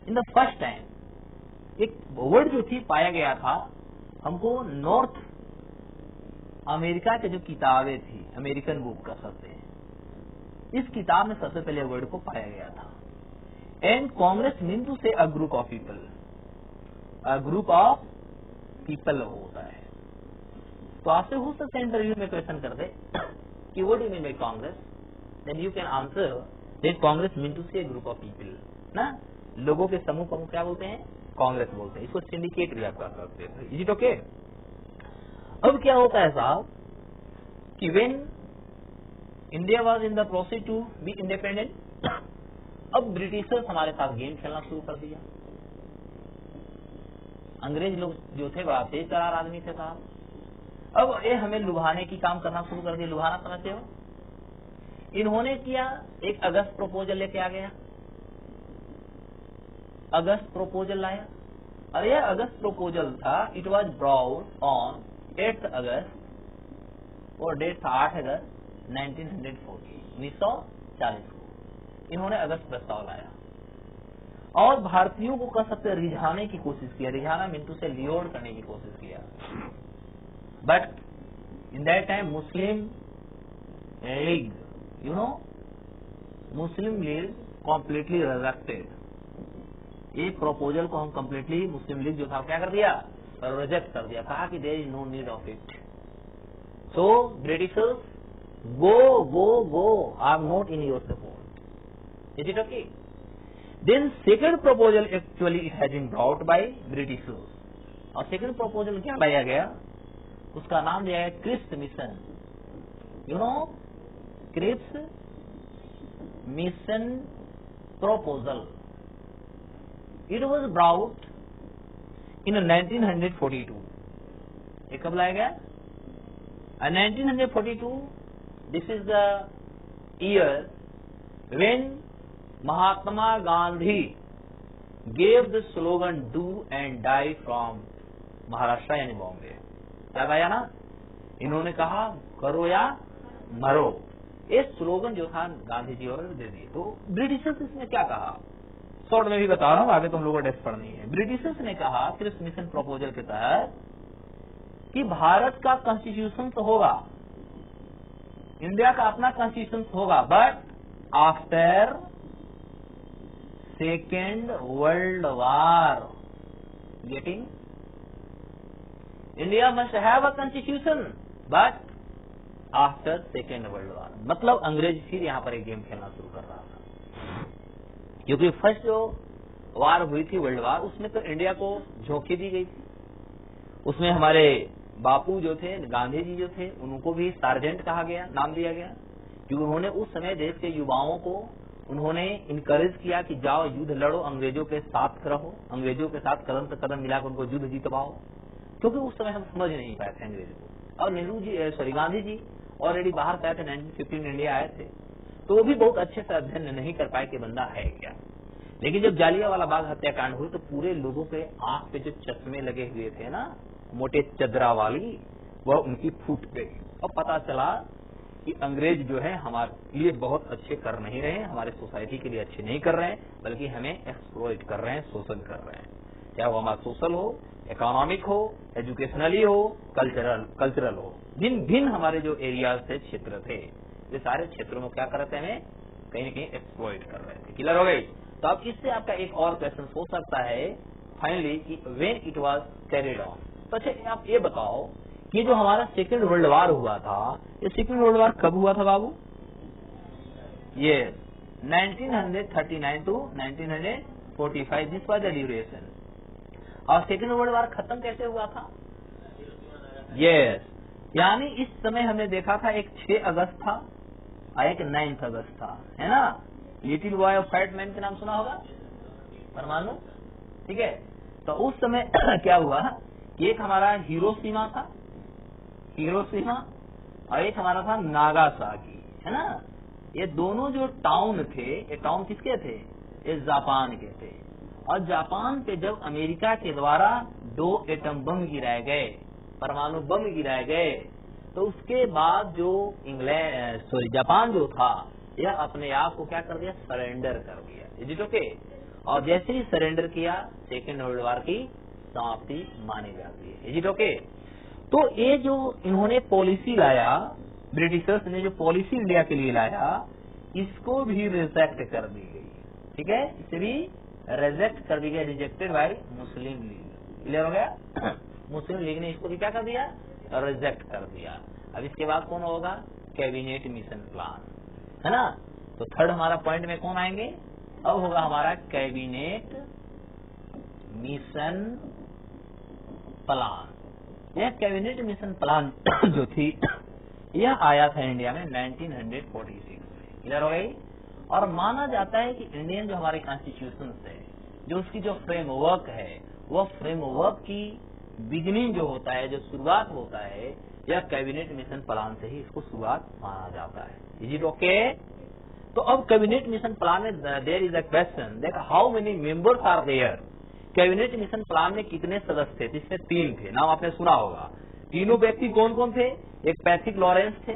in the first time, एक वर्ड जो थी पाया गया था हमको नॉर्थ अमेरिका के जो किताबें थी, अमेरिकन बुक का शब्द है, इस किताब में सबसे पहले वर्ड को पाया गया था। And Congress mean to say a group of people, a group of people होता है। तो आपसे हो सकता है इंटरव्यू में क्वेश्चन कर दे कि what do you mean by Congress, then you can answer that Congress mean to say a group of people ना, लोगों के समूह को क्या बोलते हैं, कांग्रेस बोलते हैं। इसको सिंडिकेट भी आप कर सकते हैं। Is it okay? अब क्या होता है साहब कि when India was in the process to be independent, अब ब्रिटिशर्स हमारे साथ गेम खेलना शुरू कर दिया। अंग्रेज लोग जो थे बड़ा तेज तरार आदमी थे साहब। अब ये हमें लुभाने की काम करना शुरू कर दिया। लुभाना समझते हो? इन्होंने किया, एक अगस्त प्रपोजल लेके आ गया, अगस्त प्रपोजल लाया। और यह अगस्त प्रपोजल था, इट वाज ब्रॉट ऑन 8 अगस्त और डेट था 8 अगस्त 1940 को इन्होंने अगस्त प्रस्ताव लाया और भारतीयों को कह सकते रिझाने की कोशिश किया। रिझाना मिंटू से लियोर करने की कोशिश किया। But in that time Muslim league, you know, Muslim league completely rejected. ये प्रपोजल को हम कम्प्लीटली, मुस्लिम लीग जो था क्या कर दिया, रिजेक्ट कर दिया। कहा कि there is no need of it. So Britishers go, I am not in your support. Is it okay? Then second proposal actually it has been brought by Britishers. और second proposal क्या लाया गया, उसका नाम दिया है Cripps mission. You know, Cripps mission proposal. It was brought in 1942. ये कब लाया गया? 1942. This is the year when Mahatma Gandhi gave the slogan "Do and die" from Maharashtra यानी बॉम्बे। याद आया ना? इन्होंने कहा करो या मरो। ये स्लोगन जो था गांधी जी और दे दिए। तो ब्रिटिशर्स इसने क्या कहा, शॉर्ट में भी बता रहा हूँ, आगे तुम लोगों को डेस्क पढ़नी है। ब्रिटिशर्स ने कहा क्रिप्स मिशन प्रपोजल के तहत कि भारत का कॉन्स्टिट्यूशन तो होगा, इंडिया का अपना कॉन्स्टिट्यूशन होगा, but after second world war, getting, India must have a constitution but after second world वार। मतलब अंग्रेज फिर यहां पर एक गेम खेलना शुरू कर रहा था, क्योंकि फर्स्ट जो वार हुई थी वर्ल्ड वार, उसमें तो इंडिया को झोंकी दी गई थी। उसमें हमारे बापू जो थे, गांधी जी जो थे, उनको भी सार्जेंट कहा गया, नाम दिया गया, क्योंकि उन्होंने उस समय देश के युवाओं को उन्होंने इनकरेज किया कि जाओ युद्ध लड़ो, अंग्रेजों के साथ रहो, अंग्रेजों के साथ कदम से कदम मिलाकर उनको युद्ध जीतवाओ। क्योंकि उस समय हम समझ नहीं पाए थे अंग्रेजों को। और नेहरू जी, गांधी जी ऑलरेडी बाहर से आए थे, 1915 इंडिया आए थे, तो वो भी बहुत अच्छे से अध्ययन नहीं कर पाए कि बंदा है क्या। लेकिन जब जालियांवाला बाग हत्याकांड हुई तो पूरे लोगों के आंख पे जो चश्मे लगे हुए थे ना, मोटे चदरा वाली, वह उनकी फूट गई और पता चला कि अंग्रेज जो है हमारे लिए बहुत अच्छे कर नहीं रहे हैं, हमारे सोसाइटी के लिए अच्छे नहीं कर रहे हैं, बल्कि हमें एक्सप्लॉइट कर रहे हैं, शोषण कर रहे हैं। चाहे वो हमारा सोशल हो, इकोनॉमिक हो, एजुकेशनली हो, कल्चरल हो, भिन्न भिन्न हमारे जो एरियाज थे, क्षेत्र थे, ये सारे क्षेत्रों में क्या कर रहे थे, हमें कहीं न कहीं एक्सप्लॉइट कर रहे थे। क्लियर हो गई? तो अब इससे आपका एक और क्वेश्चन हो सकता है फाइनली कि when it was carried on. तो अच्छा आप ये बताओ कि जो हमारा सेकेंड वर्ल्ड वार हुआ था, ये सेकेंड वर्ल्ड वार कब हुआ था बाबू? ये 1939 to 1945, this was the duration. और सेकेंड वर्ल्ड वार खत्म कैसे हुआ था? यस, यानी इस समय हमने देखा था एक 6 अगस्त था और एक 9 अगस्त था, है ना? Little boy of fight man के नाम सुना होगा, परमाणु, ठीक है। तो उस समय क्या हुआ कि एक हमारा हिरोशिमा था, हिरोशिमा, और एक हमारा था नागासाकी, है ना? ये दोनों जो टाउन थे, ये टाउन किसके थे? ये जापान के थे। और जापान पे जब अमेरिका के द्वारा 2 एटम बम गिराए गए, परमाणु बम गिराए गए, तो उसके बाद जो जापान जो था यह अपने आप को क्या कर दिया, सरेंडर कर दिया। Is it okay? और जैसे ही सरेंडर किया सेकेंड वर्ल्ड वॉर की समाप्ति मानी जाती है। Is it okay? तो ये जो इन्होंने पॉलिसी लाया, ब्रिटिशर्स ने जो पॉलिसी इंडिया के लिए लाया, इसको भी रिजेक्ट कर दी गई। ठीक है, इसे भी रिजेक्ट कर दी गई, rejected by Muslim league. Clear हो गया? मुस्लिम लीग ने इसको भी क्या कर दिया, रिजेक्ट कर दिया। अब इसके बाद कौन होगा, कैबिनेट मिशन प्लान, है ना। तो थर्ड हमारा पॉइंट में कौन आएंगे, अब होगा हमारा कैबिनेट मिशन प्लान। यह कैबिनेट मिशन प्लान जो थी यह आया था इंडिया में 1946 में। क्लियर हो गई? और माना जाता है कि इंडियन जो हमारे कॉन्स्टिट्यूशन है, जो उसकी जो फ्रेमवर्क है, वह फ्रेमवर्क की बिगिनिंग जो होता है, जो शुरुआत होता है, यह कैबिनेट मिशन प्लान से ही इसको शुरुआत माना जाता है। Is it okay? तो अब कैबिनेट मिशन प्लान में there is a question that how many members are there. Cabinet mission plan में कितने सदस्य थे? जिसमें 3 थे, नाम आपने सुना होगा। तीनों व्यक्ति कौन कौन थे? एक पैथिक लॉरेंस थे,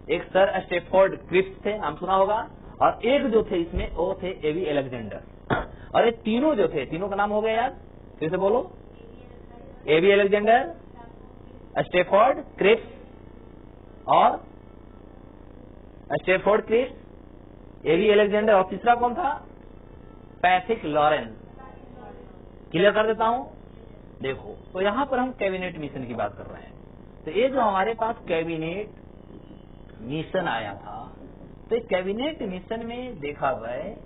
एक सर स्टेफोर्ड क्रिप्स थे, नाम सुना होगा, और एक जो थे इसमें वो थे एवी अलेक्जेंडर। और ये तीनों जो थे, तीनों का नाम हो गया यार, फिर से बोलो, एवी अलेक्जेंडर, स्टेफोर्ड क्रिप्स और स्टेफोर्ड क्रिप्स, एवी अलेक्जेंडर, और तीसरा कौन था, पैथिक लॉरेंस। क्लियर कर देता हूं, देखो। तो यहां पर हम कैबिनेट मिशन की बात कर रहे हैं। तो ये जो हमारे पास कैबिनेट मिशन आया था, तो कैबिनेट मिशन में देखा जाए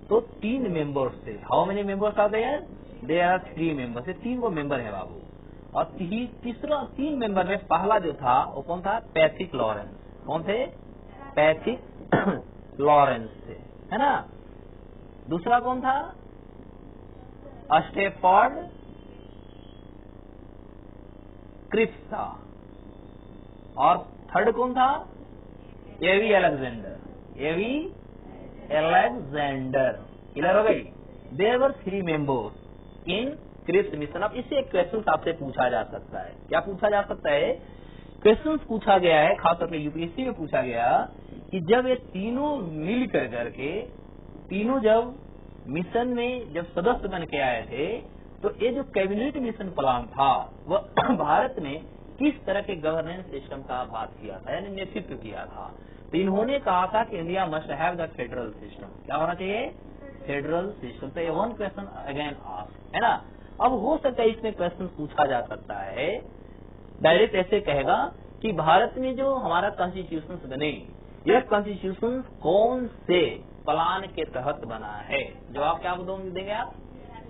तो 3 मेंबर्स थे। How many members are there? There are 3 members. 3 वो मेंबर है बाबू। और तीसरा 3 मेंबर में पहला जो था वो कौन था, पैथिक लॉरेंस। कौन थे? पैथिक लॉरेंस थे, है ना। दूसरा कौन था, स्टेफोर्ड क्रिप्स था। और थर्ड कौन था, A V Alexander. A V Alexander. Clear हो गई? There were 3 members in Cripps mission. अब इससे एक क्वेश्चन आपसे पूछा जा सकता है। क्या पूछा जा सकता है? क्वेश्चन पूछा गया है, खासतौर पर यूपीएससी में पूछा गया कि जब ये तीनों मिल करके, तीनों जब मिशन में जब सदस्य बन के आए थे, तो ये जो कैबिनेट मिशन प्लान था वह भारत में किस तरह के गवर्नेंस सिस्टम का बात किया था, यानी नेतृत्व किया था। तो इन्होंने कहा था कि India must have the federal system. क्या होना चाहिए? Federal system. तो ये 1 क्वेश्चन अगेन आस्क, है ना। अब हो सकता है इसमें क्वेश्चन पूछा जा सकता है, डायरेक्ट ऐसे कहेगा कि भारत में जो हमारा कॉन्स्टिट्यूशन बने, यह कॉन्स्टिट्यूशन कौन से प्लान के तहत बना है? जवाब क्या देंगे आप?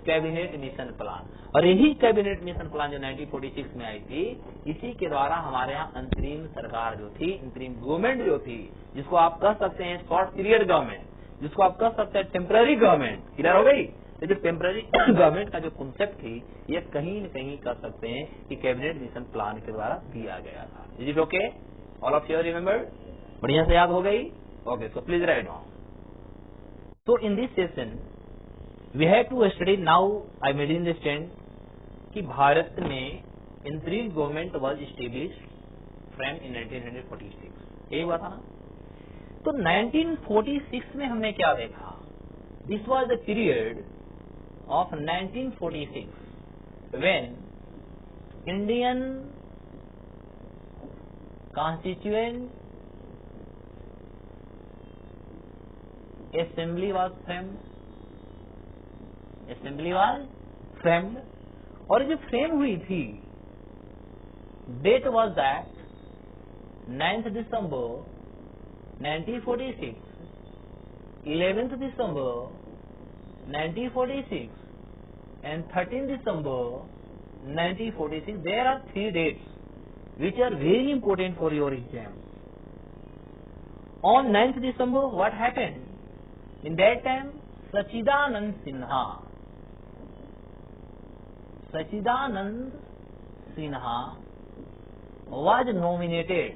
Cabinet mission plan. और यही कैबिनेट मिशन प्लान जो 1946 में आई थी, इसी के द्वारा हमारे यहाँ अंतरिम सरकार जो थी, अंतरिम गवर्नमेंट जो थी, जिसको आप कह सकते हैं शॉर्ट पीरियड गवर्नमेंट, जिसको आप कह सकते हैं टेम्पररी गवर्नमेंट। क्लियर हो गई? तो जो टेम्पररी गवर्नमेंट का जो कॉन्सेप्ट थी, ये कहीं न कहीं कह सकते हैं कि कैबिनेट मिशन प्लान के द्वारा दिया गया था। Is it okay? All of you remember? बढ़िया से याद हो गई? Okay, so please write down. So in this session we have to study, now I made understand कि भारत में interim government was established from in 1946। यही हुआ था ना। तो 1946 में हमने क्या देखा? This was the period of 1946 when Indian constituent assembly was framed, और जो फ्रेम हुई थी, date was that 9th December 1946, 11th December 1946 and 13th December 1946. There are 3 dates which are very important for your exam. On 9th December, what happened? In that time, Sachidanand Sinha was nominated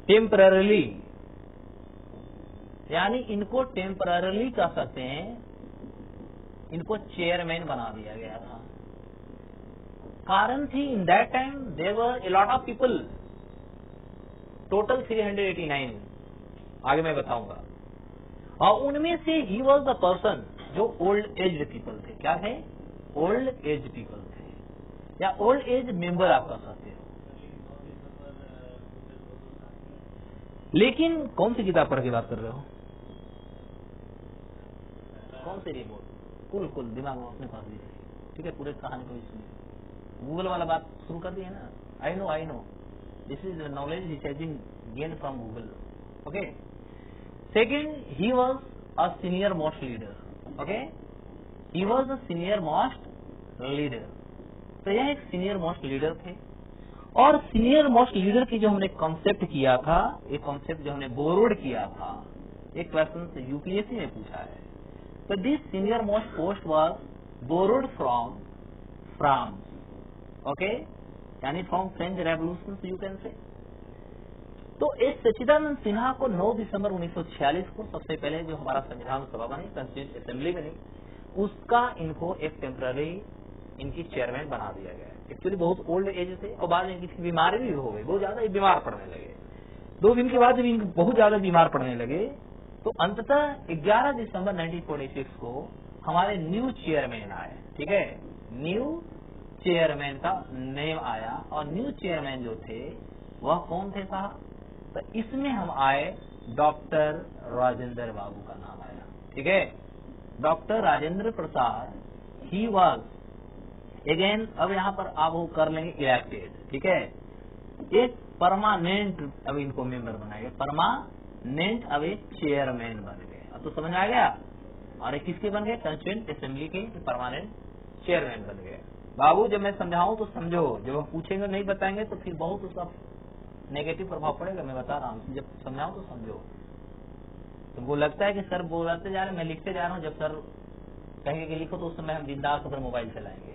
temporarily, यानी इनको temporarily कह सकते हैं, इनको chairman बना दिया गया था। कारण थी in that time there were a lot of people, total 389, आगे मैं बताऊंगा। और उनमें से ही वॉज द पर्सन जो ओल्ड एज पीपल थे। क्या है? ओल्ड एज पीपल थे, या ओल्ड एज मेंबर आप कह सकते हो। लेकिन कौन सी किताब पढ़ के बात कर रहे हो? कौन सी रिपोर्ट? कुल दिमाग में अपने पास दीजिए, ठीक है? पूरे कहानी को सुनिए। गूगल वाला बात शुरू कर दी है ना। I know this is knowledge which has been gain from Google. Okay. Second, he was a senior most leader. Okay, he was a senior most leader. तो यह एक सीनियर मोस्ट लीडर थे। और सीनियर मोस्ट लीडर की जो हमने concept किया था, एक कॉन्सेप्ट जो हमने बोरोड किया था, एक क्वेश्चन से यूपीएससी ने पूछा है। तो this senior most post was borrowed from France. Okay, यानी from French revolution you can say. तो एक सच्चिदानंद सिन्हा को 9 दिसंबर 1946 को सबसे पहले जो हमारा संविधान सभा बनी, कॉन्स्टिट्यूंट असेंबली बनी, उसका इनको एक टेम्पररी इनकी चेयरमैन बना दिया गया। एक्चुअली बहुत ओल्ड एज थे और बाद में इनकी बीमारी भी हो गई, बहुत ज्यादा बीमार पड़ने लगे। 2 दिन के बाद जब इनको बहुत ज्यादा बीमार पड़ने लगे तो अंततः 11 दिसंबर 1946 को हमारे न्यू चेयरमैन आए। ठीक है, न्यू चेयरमैन का नेम आया। और न्यू चेयरमैन जो थे वह कौन थे साहब? तो इसमें हम आए डॉक्टर राजेंद्र बाबू का नाम आया। ठीक है, doctor Rajendra Prasad, he was again, अब यहाँ पर आप वो कर लेंगे इलेक्टेड। ठीक है, एक परमानेंट अब इनको मेंबर बनाएंगे, परमानेंट अब एक चेयरमैन बन गए। अब तो समझ में आ गया। और एक किसके बन गए? कॉन्स्टिट्यूएंट असेंबली के परमानेंट चेयरमैन बन गए। बाबू जब मैं समझाऊं तो समझो, जब हम पूछेंगे नहीं बताएंगे तो फिर बहुत उसका नेगेटिव प्रभाव पड़ेगा। मैं बता रहा हूँ, जब समझाऊं तो समझो। तुमको लगता है कि सर बोलते जा रहे, मैं लिखते जा रहा हूँ, जब सर कहेंगे कि लिखो तो उस समय हम बिंदास होकर मोबाइल चलाएंगे।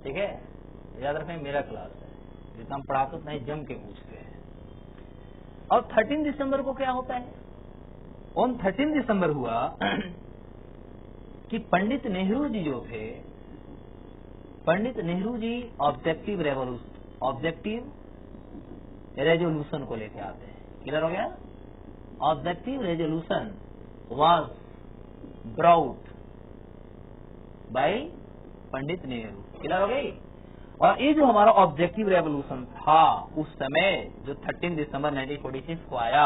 ठीक है, याद रखें मेरा क्लास है, जितना हम पढ़ाते उतना ही जम के पूछते हैं। और 13 दिसंबर को क्या होता है? ऑन 13 दिसंबर हुआ कि पंडित नेहरू जी जो थे, पंडित नेहरू जी ऑब्जेक्टिव रेजोल्यूशन को लेके आते हैं। क्लियर हो गया? Objective resolution was brought by Pandit Nehru. Clear हो गई? और ये जो हमारा ऑब्जेक्टिव रेवोल्यूशन था उस समय, जो 13 दिसंबर 1946 को आया,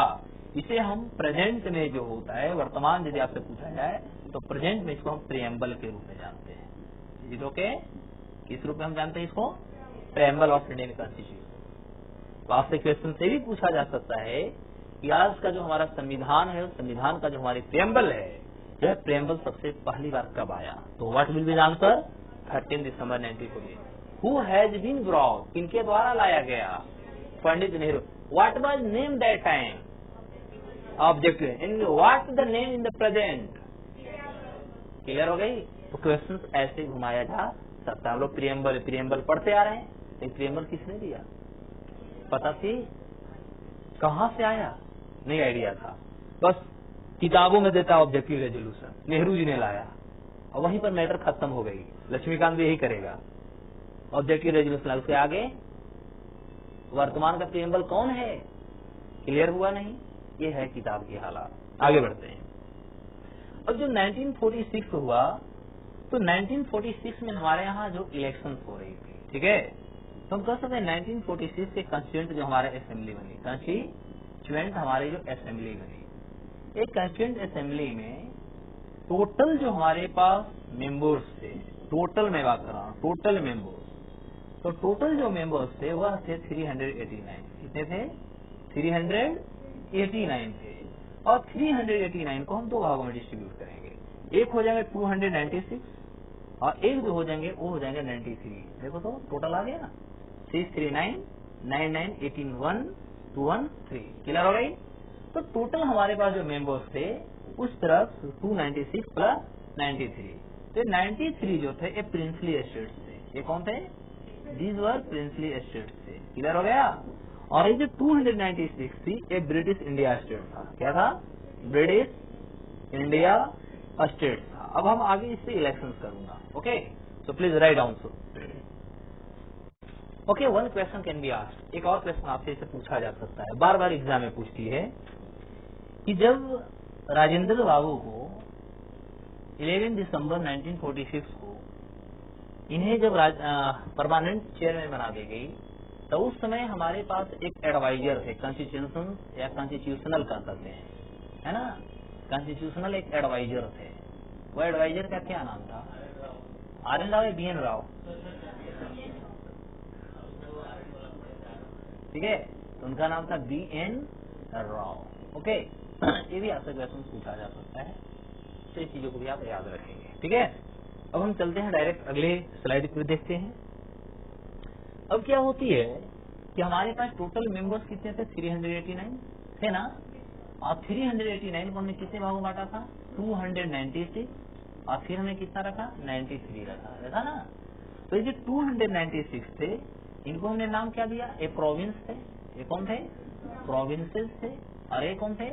इसे हम प्रेजेंट में जो होता है, वर्तमान यदि आपसे पूछा जाए तो प्रेजेंट में इसको हम प्रिएम्बल के रूप में जानते हैं। Is it okay? किस रूप में हम जानते हैं इसको? Preamble of Indian constitution. आपसे क्वेश्चन से भी पूछा जा सकता है कि आज का जो हमारा संविधान है, उस संविधान का जो हमारी प्रिएम्बल है, यह प्रिएम्बल सबसे पहली बार कब आया? तो what will be the answer? 13 December 1948। Who has been brought, इनके द्वारा लाया गया, Pandit Nehru. What was name that time? Objective. And what the name in the present? Clear हो गई? तो क्वेश्चन ऐसे घुमाया जा सकता है। हम लोग प्रिएम्बल पढ़ते आ रहे हैं, लेकिन प्रिएम्बल किसने दिया? पता थी? कहां से आया? नहीं आइडिया था, बस किताबों में देता ऑब्जेक्टिव रेजोल्यूशन, नेहरू जी ने लाया और वहीं पर मैटर खत्म हो गई। लक्ष्मीकांत भी यही करेगा, ऑब्जेक्टिव रेजोल्यूशन। उसके आगे वर्तमान का प्रिएम्बल कौन है? क्लियर हुआ नहीं? ये है किताब की हालात। आगे बढ़ते हैं। अब जो 1946 हुआ, तो 1946 में हमारे यहाँ जो इलेक्शन हो रही थी, ठीक है, तो हम कह सकते हैं 1946 के कॉन्स्टिट्यूएंट जो हमारे असेंबली बनी, कॉन्स्टिट्यूएंट हमारी जो असेंबली बनी, एक कॉन्स्टिट्यूएंट असेंबली में टोटल जो हमारे पास मेंबर्स थे, टोटल में बात कर रहा हूँ, टोटल मेंबर्स, तो टोटल जो मेंबर्स थे वह थे 389। कितने थे? 389 थे। और 389 को हम 2 भागों में डिस्ट्रीब्यूट करेंगे। एक हो जाएंगे 296 और एक जो हो जाएंगे वो हो जाएंगे 93। देखो तो टोटल आ गया ना, 639 99 18 1 2 1 3। क्लियर हो गई? तो टोटल हमारे पास जो मेंबर्स थे उस तरफ 296 प्लस 93, तो 93 जो थे ये प्रिंसली एस्टेट्स थे। ये कौन थे? दीज वर प्रिंसली एस्टेट्स थे। क्लियर हो गया? और ये जो 296 थी ये ब्रिटिश इंडिया स्टेट था। क्या था? ब्रिटिश इंडिया स्टेट था। अब हम आगे इससे इलेक्शन करूंगा। Okay, so please write down. Okay, one question can be asked, एक और क्वेश्चन आपसे इसे पूछा जा सकता है, बार बार एग्जाम में पूछती है कि जब राजेंद्र बाबू को 11 दिसंबर 1946 को इन्हें जब परमानेंट चेयरमैन बना दी गई, तो उस समय हमारे पास एक एडवाइजर थे, कॉन्स्टिट्यूशन या कॉन्स्टिट्यूशनल कर सकते हैं, है ना, कॉन्स्टिट्यूशनल एक एडवाइजर थे। वो एडवाइजर का क्या नाम था? RN राव या BN राव? ठीक है, तो उनका नाम था BN राव। ओके, ये भी आपसे क्वेश्चन पूछा जा सकता है, तो इस चीजों को भी आप याद रखेंगे। ठीक है, अब हम चलते हैं डायरेक्ट अगले स्लाइड पे देखते हैं। अब क्या होती है कि हमारे पास टोटल मेंबर्स कितने थे? 389 थे ना, और 389 को हमने कितने भागों में बांटा था? 296, और फिर हमने कितना रखा? 93 रखा, देखा ना। तो ये जो 296 थे, इनको हमने नाम क्या दिया? ए प्रोविंस थे, ये कौन थे? प्रोविंसेस थे, और ये कौन थे?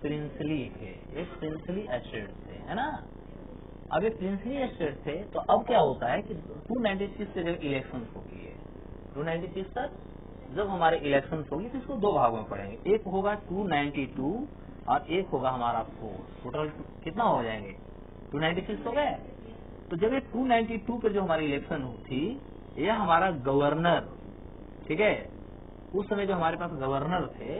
प्रिंसली थे, ये प्रिंसली एस्टेट्स थे, है ना। अब ये प्रिंसली एस्टेट थे, तो अब क्या होता है कि 296 से जब इलेक्शन होगी है, 296 तक जब हमारे इलेक्शन होगी तो इसको दो भागों में पढ़ेंगे, एक होगा 292 और एक होगा हमारा 4, टोटल कितना हो जाएंगे? 296 हो गए। तो जब ये 292 पर जो हमारी इलेक्शन हुई थी, यह हमारा गवर्नर, ठीक है, उस समय जो हमारे पास गवर्नर थे,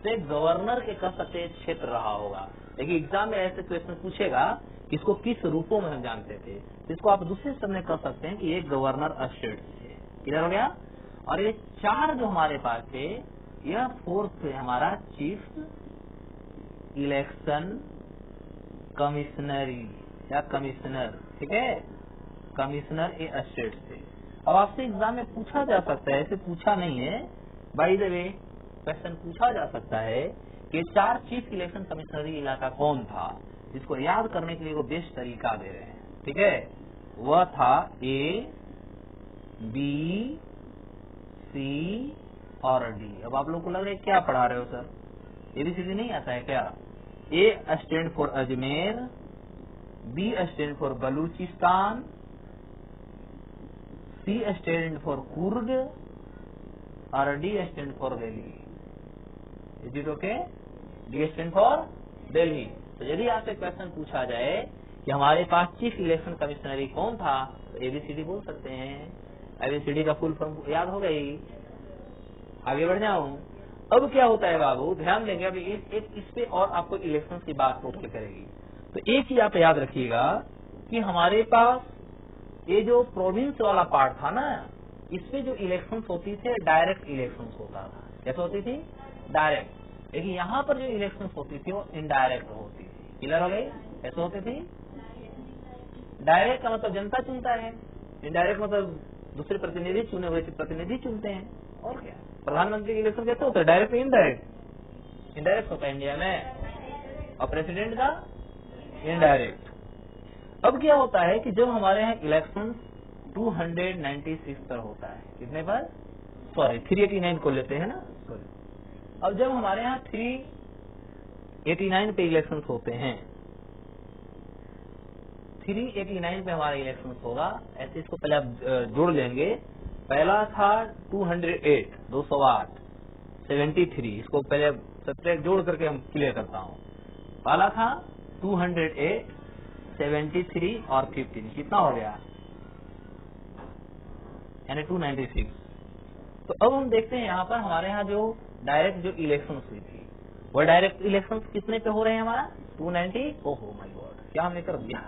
तो एक गवर्नर के कह सकते क्षेत्र रहा होगा। लेकिन एग्जाम में ऐसे क्वेश्चन पूछेगा कि इसको किस रूपों में हम जानते थे, तो इसको आप दूसरे शब्द में कह सकते हैं कि ये गवर्नर स्टेट थे। क्लियर हो गया। और ये चार जो हमारे पास थे, यह फोर्थ थे हमारा चीफ इलेक्शन कमिश्नरी या कमिश्नर, ठीक है, कमिश्नर ए स्टेट थे। अब आपसे एग्जाम में पूछा जा सकता है, ऐसे पूछा नहीं है, बाय द वे क्वेश्चन पूछा जा सकता है कि चार चीफ इलेक्शन कमिश्नरी इलाका कौन था, जिसको याद करने के लिए वो बेस्ट तरीका दे रहे हैं। ठीक है, वह था A, B, C और D। अब आप लोग को लग रहा है क्या पढ़ा रहे हो सर, ABCD नहीं आता है क्या? A stand for Ajmer, B stand for Balochistan, C stand for Kurd और D stand for Delhi. Is it okay? D stand for Delhi. तो यदि आपसे क्वेश्चन पूछा जाए कि हमारे पास चीफ इलेक्शन कमिश्नरी कौन था, तो ABCD बोल सकते हैं। ABCD का फुल फॉर्म याद हो गई। आगे बढ़ जाऊं। अब क्या होता है बाबू, ध्यान देंगे, अभी इस पे और आपको इलेक्शन की बात टोटल करेगी। तो एक चीज आप याद रखिएगा कि हमारे पास ये जो प्रोविंस वाला पार्ट था ना, इसमें जो इलेक्शन होती थे डायरेक्ट इलेक्शन होता था। कैसे होती थी? डायरेक्ट। लेकिन यहाँ पर जो इलेक्शन होती थी वो इनडायरेक्ट होती थी। क्लियर हो गई? कैसे होती थी? डायरेक्ट का मतलब जनता चुनता है, इनडायरेक्ट मतलब दूसरे प्रतिनिधि चुने हुए प्रतिनिधि चुनते हैं। और क्या, प्रधानमंत्री की इलेक्शन कैसे होता है? Direct indirect? इनडायरेक्ट होता है इंडिया में, और प्रेसिडेंट का इनडायरेक्ट। अब क्या होता है कि जब हमारे यहाँ इलेक्शन 296 पर होता है, कितने पर? सॉरी 389 को लेते हैं ना, सॉरी। अब जब हमारे यहाँ 389 पे इलेक्शन होते हैं, 389 पे हमारा इलेक्शन होगा, ऐसे इसको पहले आप जोड़ लेंगे। पहला था 208, 208, 73, इसको पहले सब्ट्रैक्ट जोड़ करके हम क्लियर करता हूँ। पहला था 208, 73 और 15, कितना हो गया? यानी 296। तो अब हम देखते हैं यहाँ पर हमारे यहाँ जो डायरेक्ट जो इलेक्शन हुई थी, वो डायरेक्ट इलेक्शन कितने पे हो रहे हैं? हमारा 290। ओहो माय गॉड, क्या हमने कर दिया।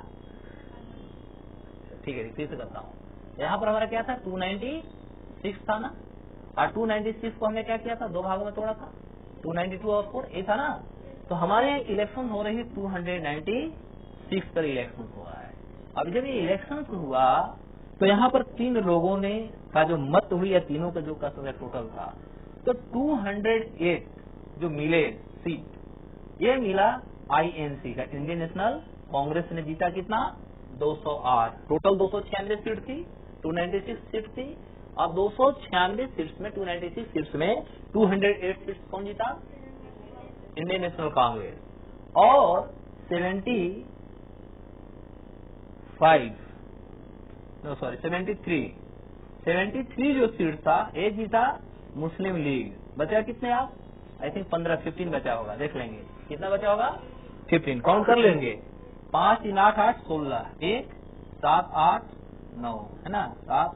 ठीक है, फिर से करता हूँ। यहाँ पर हमारा क्या था? 296 था ना, और 296 को हमने क्या किया था? दो भागों में तोड़ा था, 292 और 4, ये था ना। तो हमारे यहाँ इलेक्शन हो रही है 296 पर इलेक्शन हो रहा है। अब जब ये इलेक्शन हुआ तो यहाँ पर तीन लोगों ने का जो मत हुई है, तीनों का जो टोटल था, तो 208 जो मिले सीट, ये मिला INC का, इंडियन नेशनल कांग्रेस ने जीता कितना? 208। टोटल 296 सीट थी, 296 सीट थी, और 296 सीट्स में 296 सीट्स में 208 सीट्स कौन जीता? Indian national Congress. और 73 73 जो सीट था ये जीता मुस्लिम लीग। बचा कितने आप? आई थिंक 15 बचा होगा, देख लेंगे कितना बचा होगा। 15 काउंट कर लेंगे। 5 3 8 8 16 1 7 8 9 है ना, 7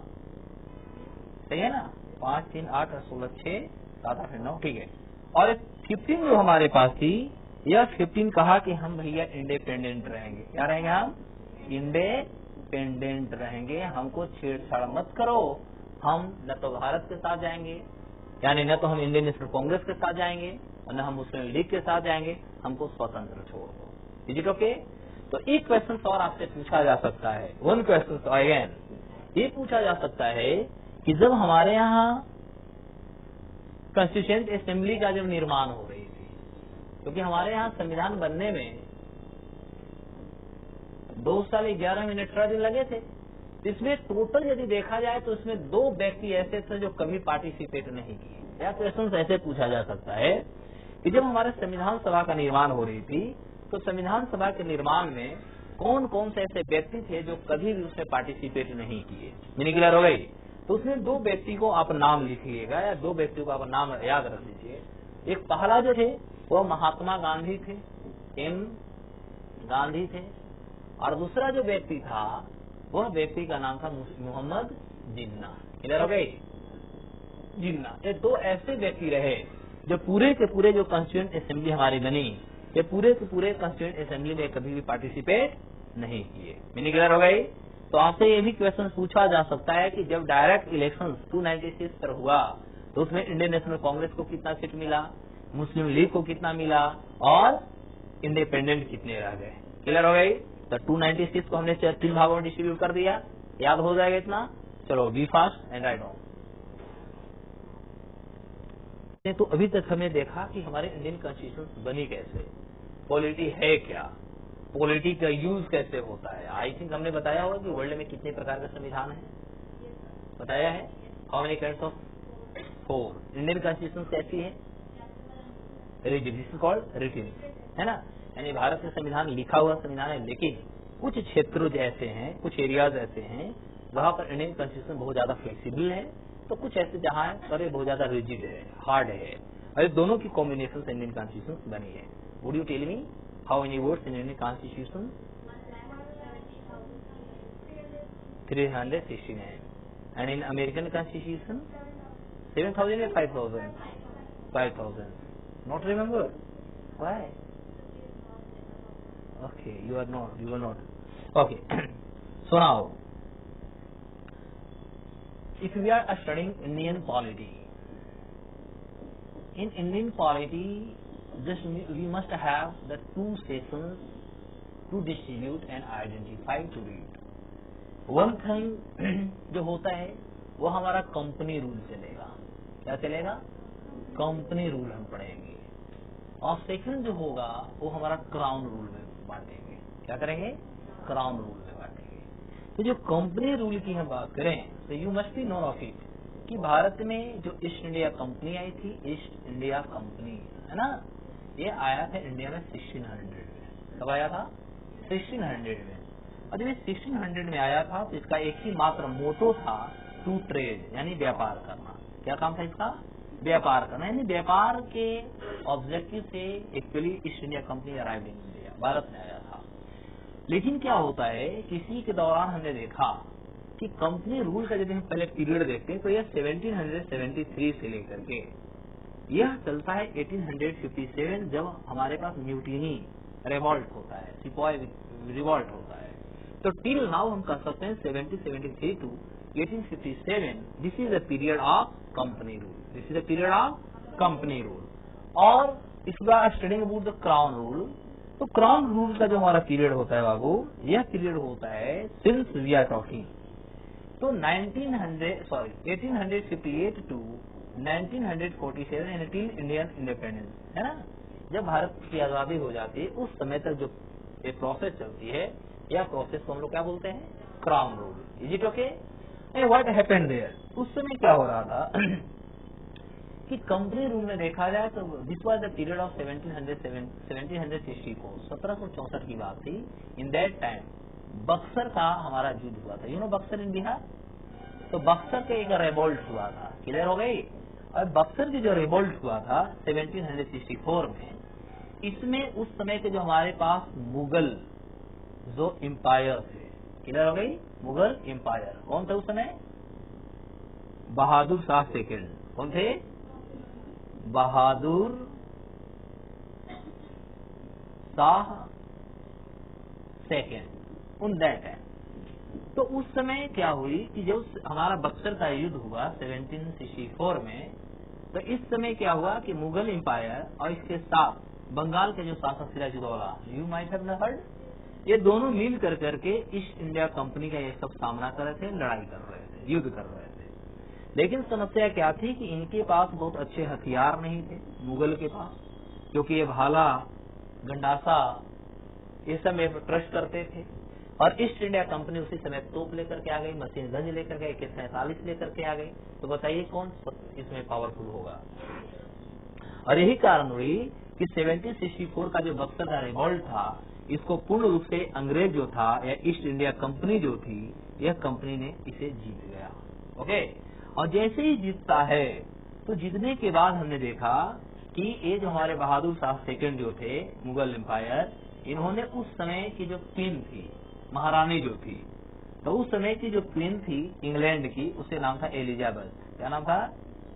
सही है ना, 5 3 8 8 16 6 7 8 9 ठीक है। और 15 जो हमारे पास थी यह 15 कहा कि हम भैया इंडिपेंडेंट रहेंगे। क्या रहेंगे हम? इंडिपेंडेंट रहेंगे, हमको छेड़छाड़ मत करो। हम न तो भारत के साथ जाएंगे, यानी न तो हम इंडियन नेशनल कांग्रेस के साथ जाएंगे और न हम मुस्लिम लीग के साथ जाएंगे, हमको स्वतंत्र छोड़ दो। Is it okay? तो एक क्वेश्चन और आपसे पूछा जा सकता है, वन क्वेश्चन अगेन ये पूछा जा सकता है कि जब हमारे यहाँ कॉन्स्टिट्यूएंट असेंबली का जब निर्माण हो रही थी, क्योंकि हमारे यहाँ संविधान बनने में 2 साल 11 महीने 18 दिन लगे थे। इसमें टोटल यदि देखा जाए तो इसमें 2 व्यक्ति ऐसे थे जो कभी पार्टिसिपेट नहीं किए। या क्वेश्चन ऐसे पूछा जा सकता है कि जब हमारे संविधान सभा का निर्माण हो रही थी तो संविधान सभा के निर्माण में कौन कौन से ऐसे व्यक्ति थे जो कभी भी उसमें पार्टिसिपेट नहीं किए। मीनिंग क्लियर हो गई? तो उसमें 2 व्यक्ति को आप नाम लिखिएगा या 2 व्यक्तियों को आप नाम याद रख लीजिए। एक पहला जो थे वो महात्मा गांधी थे, एम गांधी थे, और दूसरा जो व्यक्ति था वह व्यक्ति का नाम था मोहम्मद जिन्ना। क्लियर हो गई? जिन्ना। ये 2 ऐसे व्यक्ति रहे जो पूरे के पूरे जो कॉन्स्टिट्यूएंट असेंबली हमारी बनी, ये पूरे के पूरे कॉन्स्टिट्यूएंट असेंबली में कभी भी पार्टिसिपेट नहीं किए। मीनिंग क्लियर हो गई? तो आपसे ये भी क्वेश्चन पूछा जा सकता है कि जब डायरेक्ट इलेक्शन 296 पर हुआ तो उसमें इंडियन नेशनल कांग्रेस को कितना सीट मिला, मुस्लिम लीग को कितना मिला और इंडिपेंडेंट कितने रह गए। क्लियर हो गई? तो 296 को हमने 3 भागों में डिस्ट्रीब्यूट कर दिया, याद हो जाएगा इतना। चलो be fast and write down. तो अभी तक हमने देखा कि हमारे इंडियन कॉन्स्टिट्यूशन बनी कैसे, पॉलिटी है क्या, पॉलिटी का यूज कैसे होता है। आई थिंक हमने बताया होगा कि वर्ल्ड में कितने प्रकार का संविधान है, बताया है। How many kinds of? 4। Indian constitution कैसी है? रिजिड, दिस इज कॉल्ड रिटिन, है ना, यानी भारत में संविधान लिखा हुआ संविधान है, लेकिन कुछ क्षेत्रों ऐसे हैं, कुछ एरियाज ऐसे हैं वहां पर इंडियन कॉन्स्टिट्यूशन बहुत ज्यादा फ्लेक्सिबल है, तो कुछ ऐसे जहां पर बहुत ज्यादा रिजिड है, हार्ड है, और दोनों की कॉम्बिनेशन से इंडियन कॉन्स्टिट्यूशन बनी है। Would you tell me how many words in Indian constitution? 369। And in American constitution 7,000 या 5,000? 5,000। Not remember? Why? Okay, you are not. Okay. So now, if we are studying Indian polity, in Indian polity, just we must have the 2 sessions to distribute and identify to read. One thing जो होता है वो हमारा company rule चलेगा। क्या चलेगा? Company rule हम पढ़ेंगे। और सेकंड जो होगा वो हमारा क्राउन रूल में बांटेंगे। क्या करेंगे? क्राउन रूल में बांटेंगे। तो जो कंपनी रूल की हम बात करें तो you must be known of it कि भारत में जो ईस्ट इंडिया कंपनी आई थी, ईस्ट इंडिया कंपनी है ना, ये आया था इंडिया में 1600 में। कब आया था? 1600 में। और जब ये 1600 में आया था तो इसका एक ही मात्र मोटो था, टू ट्रेड, यानी व्यापार करना। क्या काम था इसका? व्यापार करना, यानी व्यापार के ऑब्जेक्टिव से actually east India company arrive in India, Bharat में आया था। लेकिन क्या होता है, किसी के दौरान हमने देखा कि कंपनी रूल का यदि हम पहले पीरियड देखते हैं तो यह 1773 से लेकर के यह चलता है 1857, जब हमारे पास म्यूटिनी रिवॉल्ट होता है, सिपॉय रिवॉल्ट होता है। तो टिल नाउ हम कह सकते हैं 1773 to 1857, this is the period of company rule. This is the period of company rule. और if you are studying about the crown rule, तो क्राउन रूल का जो हमारा पीरियड होता है बाबू, यह पीरियड होता है सिंस वी आर टॉकिंग तो 1858 टू 1947 टिल इंडियन इंडिपेंडेंस, है ना। जब भारत की आजादी हो जाती है उस समय तक जो ये प्रोसेस चलती है, यह प्रोसेस को हम लोग क्या बोलते हैं? Crown rule. Is it okay? What happened there? उस समय क्या हो रहा था कि कंपनी रूल में देखा जाए तो this was the period of 1764, 1764 की बात थी। इन दैट टाइम बक्सर का हमारा युद्ध हुआ था। यू नो बक्सर इन बिहार? तो बक्सर के एक रिवोल्ट हुआ था, क्लियर हो गई। और बक्सर की जो रिवोल्ट हुआ था 1764 में, इसमें उस समय के जो हमारे पास मुगल जो एम्पायर थे, क्लियर हो गई, मुगल एम्पायर कौन थे उस समय? बहादुर शाह सेकंड। कौन थे? बहादुर शाह सेकंड उन दैट है। तो उस समय क्या हुई कि जब हमारा बक्सर का युद्ध हुआ 1764 में, तो इस समय क्या हुआ कि मुगल एम्पायर और इसके साथ बंगाल के जो शासक Sirajuddaula, you might have heard, ये दोनों मिल कर करके ईस्ट इंडिया कंपनी का ये सब सामना कर रहे थे, लड़ाई कर रहे थे, युद्ध कर रहे थे। लेकिन समस्या क्या थी कि इनके पास बहुत अच्छे हथियार नहीं थे मुगल के पास, क्योंकि ये भाला गंडासा ये सब में ट्रस्ट करते थे। और ईस्ट इंडिया कंपनी उसी समय तोप लेकर के आ गई, मशीन गंज लेकर के AK-47 लेकर के आ गई। तो बताइए कौन इसमें पावरफुल होगा? और यही कारण हुई कि 1764 का जो बक्सर का रिवोल्ट था, इसको पूर्ण रूप से अंग्रेज जो था या ईस्ट इंडिया कंपनी जो थी, यह कंपनी ने इसे जीत गया। ओके, और जैसे ही जीतता है तो जीतने के बाद हमने देखा कि ये जो हमारे बहादुर शाह सेकंड जो थे मुगल एम्पायर, इन्होंने उस समय की जो क्वीन थी, महारानी जो थी, तो उस समय की जो क्वीन थी इंग्लैंड की, उससे नाम था एलिजाबेथ। क्या नाम था?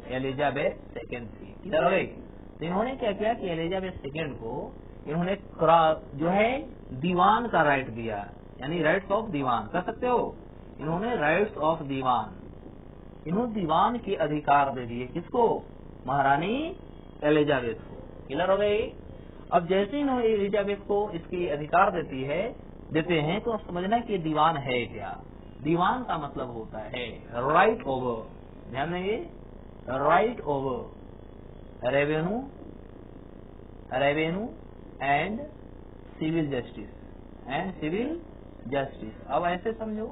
एलिजाबेथ सेकंड थी। किधर हो गई? तो इन्होंने क्या किया कि एलिजाबेथ सेकंड को इन्होंने जो है दीवान का राइट दिया, यानी राइट्स ऑफ दीवान कह सकते हो। इन्होंने राइट्स ऑफ दीवान, इन्होंने दीवान के अधिकार दे दिए। किसको? महारानी एलिजाबेथ को। क्लियर हो गई? अब जैसे ही इन्होंने एलिजाबेथ को इसकी अधिकार देते हैं तो अब समझना कि दीवान है क्या। दीवान का मतलब होता है राइट ओवर, ध्यान देंगे, right over revenue and civil justice. अब ऐसे समझो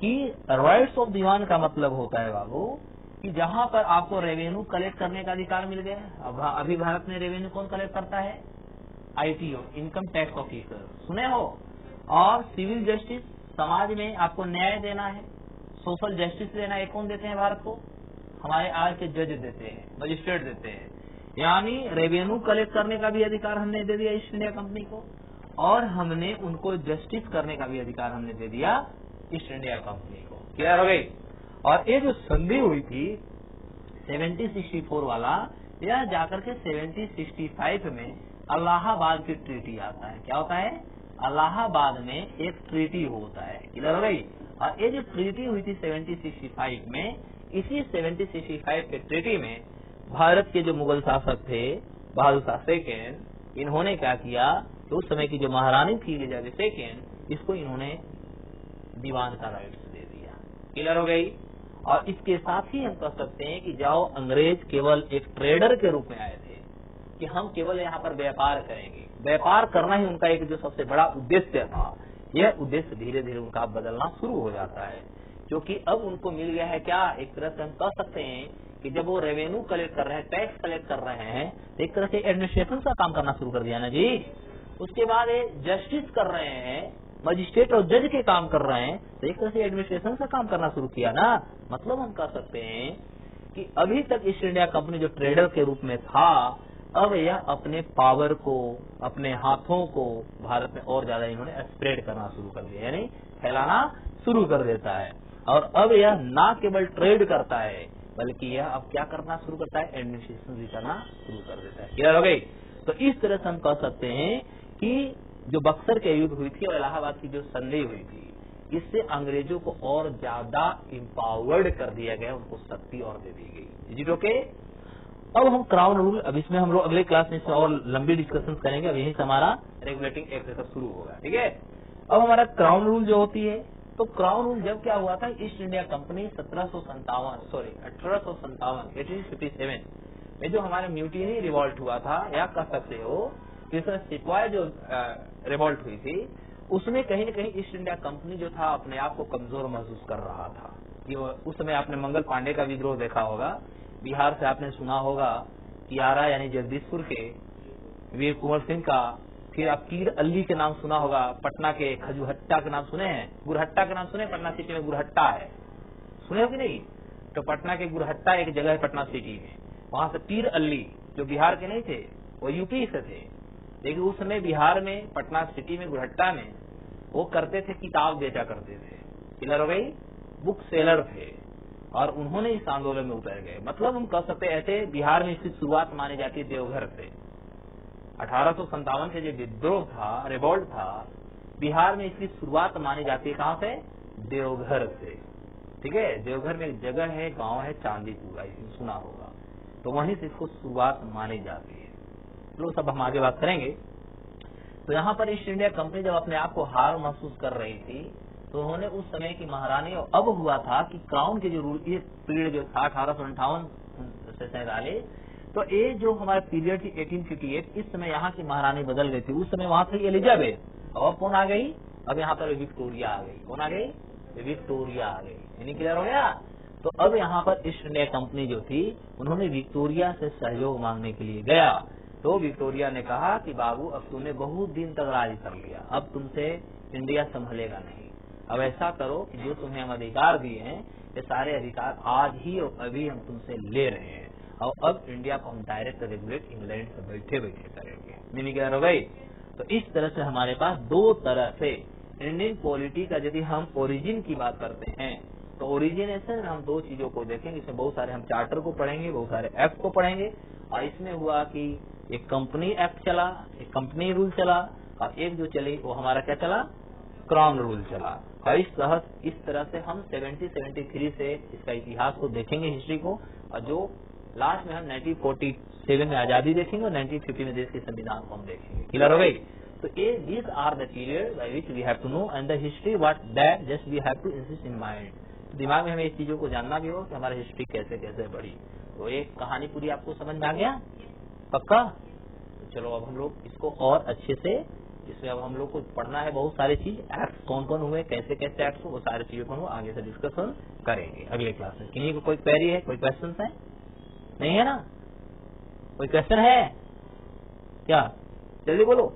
कि राइट्स ऑफ दीवान का मतलब होता है बाबू कि जहां पर आपको रेवेन्यू कलेक्ट करने का अधिकार मिल गया। अभी भारत में रेवेन्यू कौन कलेक्ट करता है? ITO, इनकम टैक्स ऑफिसर, सुने हो। और सिविल जस्टिस, समाज में आपको न्याय देना है, सोशल जस्टिस देना है, कौन देते हैं भारत को? हमारे आज के जज देते हैं, मजिस्ट्रेट देते हैं। यानी रेवेन्यू कलेक्ट करने का भी अधिकार हमने दे दिया ईस्ट इंडिया कंपनी को, और हमने उनको जस्टिस करने का भी अधिकार हमने दे दिया ईस्ट इंडिया कंपनी को। क्लियर हो गई? और ये जो संधि हुई थी 1764 वाला, यह जाकर के 1765 में इलाहाबाद की ट्रीटी आता है। क्या होता है? इलाहाबाद में एक ट्रीटी होता है। क्लियर हो गई? और ये जो ट्रीटी हुई थी 1765 में, इसी 1765 के ट्रीटी में भारत के जो मुगल शासक थे बहादुर शाह सेकंड, इन्होंने क्या किया कि उस समय की जो महारानी थी एलिजाबेथ सेकंड, इसको इन्होंने दीवान का राइट्स दे दिया। क्लियर हो गई? और इसके साथ ही हम कह सकते हैं कि जाओ अंग्रेज केवल एक ट्रेडर के रूप में आए थे कि हम केवल यहाँ पर व्यापार करेंगे, व्यापार करना ही उनका एक जो सबसे बड़ा उद्देश्य था। यह उद्देश्य धीरे धीरे उनका बदलना शुरू हो जाता है, क्योंकि अब उनको मिल गया है क्या, एक तरह से हम कह सकते हैं कि जब वो रेवेन्यू कलेक्ट कर रहे हैं, टैक्स कलेक्ट कर रहे हैं, तो एक तरह से एडमिनिस्ट्रेशन का काम करना शुरू कर दिया ना जी। उसके बाद ये जस्टिस कर रहे हैं, मजिस्ट्रेट और जज के काम कर रहे हैं, तो एक तरह से एडमिनिस्ट्रेशन का काम करना शुरू किया ना। मतलब हम कह सकते हैं कि अभी तक ईस्ट इंडिया कंपनी जो ट्रेडर के रूप में था, अब यह अपने पावर को, अपने हाथों को भारत में और ज्यादा इन्होंने स्प्रेड करना शुरू कर दिया, यानी फैलाना शुरू कर देता है। और अब यह ना केवल ट्रेड करता है, बल्कि यह अब क्या करना शुरू करता है, एडमिनिस्ट्रेशन भी करना शुरू कर देता है। क्लियर हो गई? तो इस तरह से हम कह सकते हैं कि जो बक्सर के युद्ध हुई थी और इलाहाबाद की जो संधि हुई थी, इससे अंग्रेजों को और ज्यादा एम्पावर्ड कर दिया गया, उनको शक्ति और दे दी गई। Is it okay? अब हम क्राउन रूल, अब इसमें हम लोग अगले क्लास में इसमें और लंबी डिस्कशन करेंगे। अब यहीं से हमारा रेगुलेटिंग एक्ट शुरू होगा, ठीक है। अब हमारा क्राउन रूल जो होती है, तो क्राउन रूल जब क्या हुआ था, ईस्ट इंडिया कंपनी 1857 में जो हमारे म्यूटिनी रिवॉल्ट हुआ था, या कह सकते हो सिपाही जो रिवॉल्ट हुई थी, उसमें कहीं न कहीं ईस्ट इंडिया कंपनी जो था अपने आप को कमजोर महसूस कर रहा था। कि उस समय आपने मंगल पांडे का विद्रोह देखा होगा, बिहार से आपने सुना होगा कियारा यानी जगदीशपुर के वीर कुंवर सिंह का, फिर आप कीर अली के नाम सुना होगा, पटना के खजुहट्टा के नाम सुने हैं, गुरहट्टा के नाम सुने, पटना सिटी में गुरहट्टा है, सुने हो कि नहीं? तो पटना के गुरहट्टा एक जगह है पटना सिटी में, वहां से पीर अली जो बिहार के नहीं थे, वो यूपी से थे, लेकिन उस समय बिहार में पटना सिटी में गुरहट्टा में वो करते थे, किताब बेचा करते थे, किलर हो गई, बुक सेलर थे, और उन्होंने इस आंदोलन में उतर गए। मतलब हम कह सकते ऐसे बिहार में इसकी शुरुआत मानी जाती है देवघर से। 1857 के जो विद्रोह था, रिवोल्ट था, बिहार में इसकी शुरुआत मानी जाती है कहां से? देवघर से। ठीक है, देवघर में एक जगह है, गांव है चांदीपुरा, इसमें सुना होगा, तो वहीं से इसको शुरुआत मानी जाती है। तो सब हम आगे बात करेंगे। तो यहाँ पर ईस्ट इंडिया कंपनी जब अपने आप को हार महसूस कर रही थी, तो उन्होंने उस समय की महारानी, और अब हुआ था कि क्राउन के जो रूल, ये पीरियड जो था 1858 से 47, तो ये जो हमारा पीरियड थी 1858, इस समय यहाँ की महारानी बदल गई थी। उस समय वहां थी एलिजाबेथ, और कौन आ गई? अब यहाँ पर विक्टोरिया आ गई। कौन आ गई? विक्टोरिया आ गई। यानी क्लियर हो गया? तो अब यहाँ पर ईस्ट इंडिया कंपनी जो थी, उन्होंने विक्टोरिया से सहयोग मांगने के लिए गया। तो विक्टोरिया ने कहा कि बाबू अब तूने बहुत दिन तक राज कर लिया, अब तुमसे इंडिया संभलेगा नहीं। अब ऐसा करो कि जो तुम्हें हम अधिकार दिए हैं, ये सारे अधिकार आज ही और अभी हम तुमसे ले रहे हैं, और अब इंडिया को हम डायरेक्ट रेगुलेट इंग्लैंड से बैठे बैठे करेंगे। मीनिंग क्या हो गई? तो इस तरह से हमारे पास दो तरह से इंडियन पॉलिटी का, यदि हम ओरिजिन की बात करते हैं, तो ओरिजिनेशन में हम दो चीजों को देखेंगे। इसमें बहुत सारे हम चार्टर को पढ़ेंगे, बहुत सारे एक्ट को पढ़ेंगे, और इसमें हुआ कि एक कंपनी एक्ट चला, एक कंपनी रूल चला, और एक जो चली वो हमारा क्या चला? क्राउन रूल चला। और इस तरह से हम 73 से इसका इतिहास को देखेंगे, हिस्ट्री को, और जो लास्ट में हम 1947 में आजादी देखेंगे और 1950 में देश के संविधान को हम देखेंगे। क्लियर हो गई? तो ये these are the period by which we have to know, and the history what that just we have to insist in mind. दिमाग में हमें इस चीजों को जानना भी हो कि हमारी हिस्ट्री कैसे कैसे बढ़ी। तो एक कहानी पूरी आपको समझ में आ गया? पक्का? तो चलो अब हम लोग इसको और अच्छे से, इसमें अब हम लोग को पढ़ना है बहुत सारी चीज, एक्ट कौन कौन हुए, कैसे कैसे एक्ट हुए, वो सारी चीजों को हम आगे से डिस्कशन करेंगे अगले क्लास में। किन्हीं को कोई क्वेरी है, कोई क्वेश्चन है? नहीं है ना? कोई क्वेश्चन है क्या? जल्दी बोलो।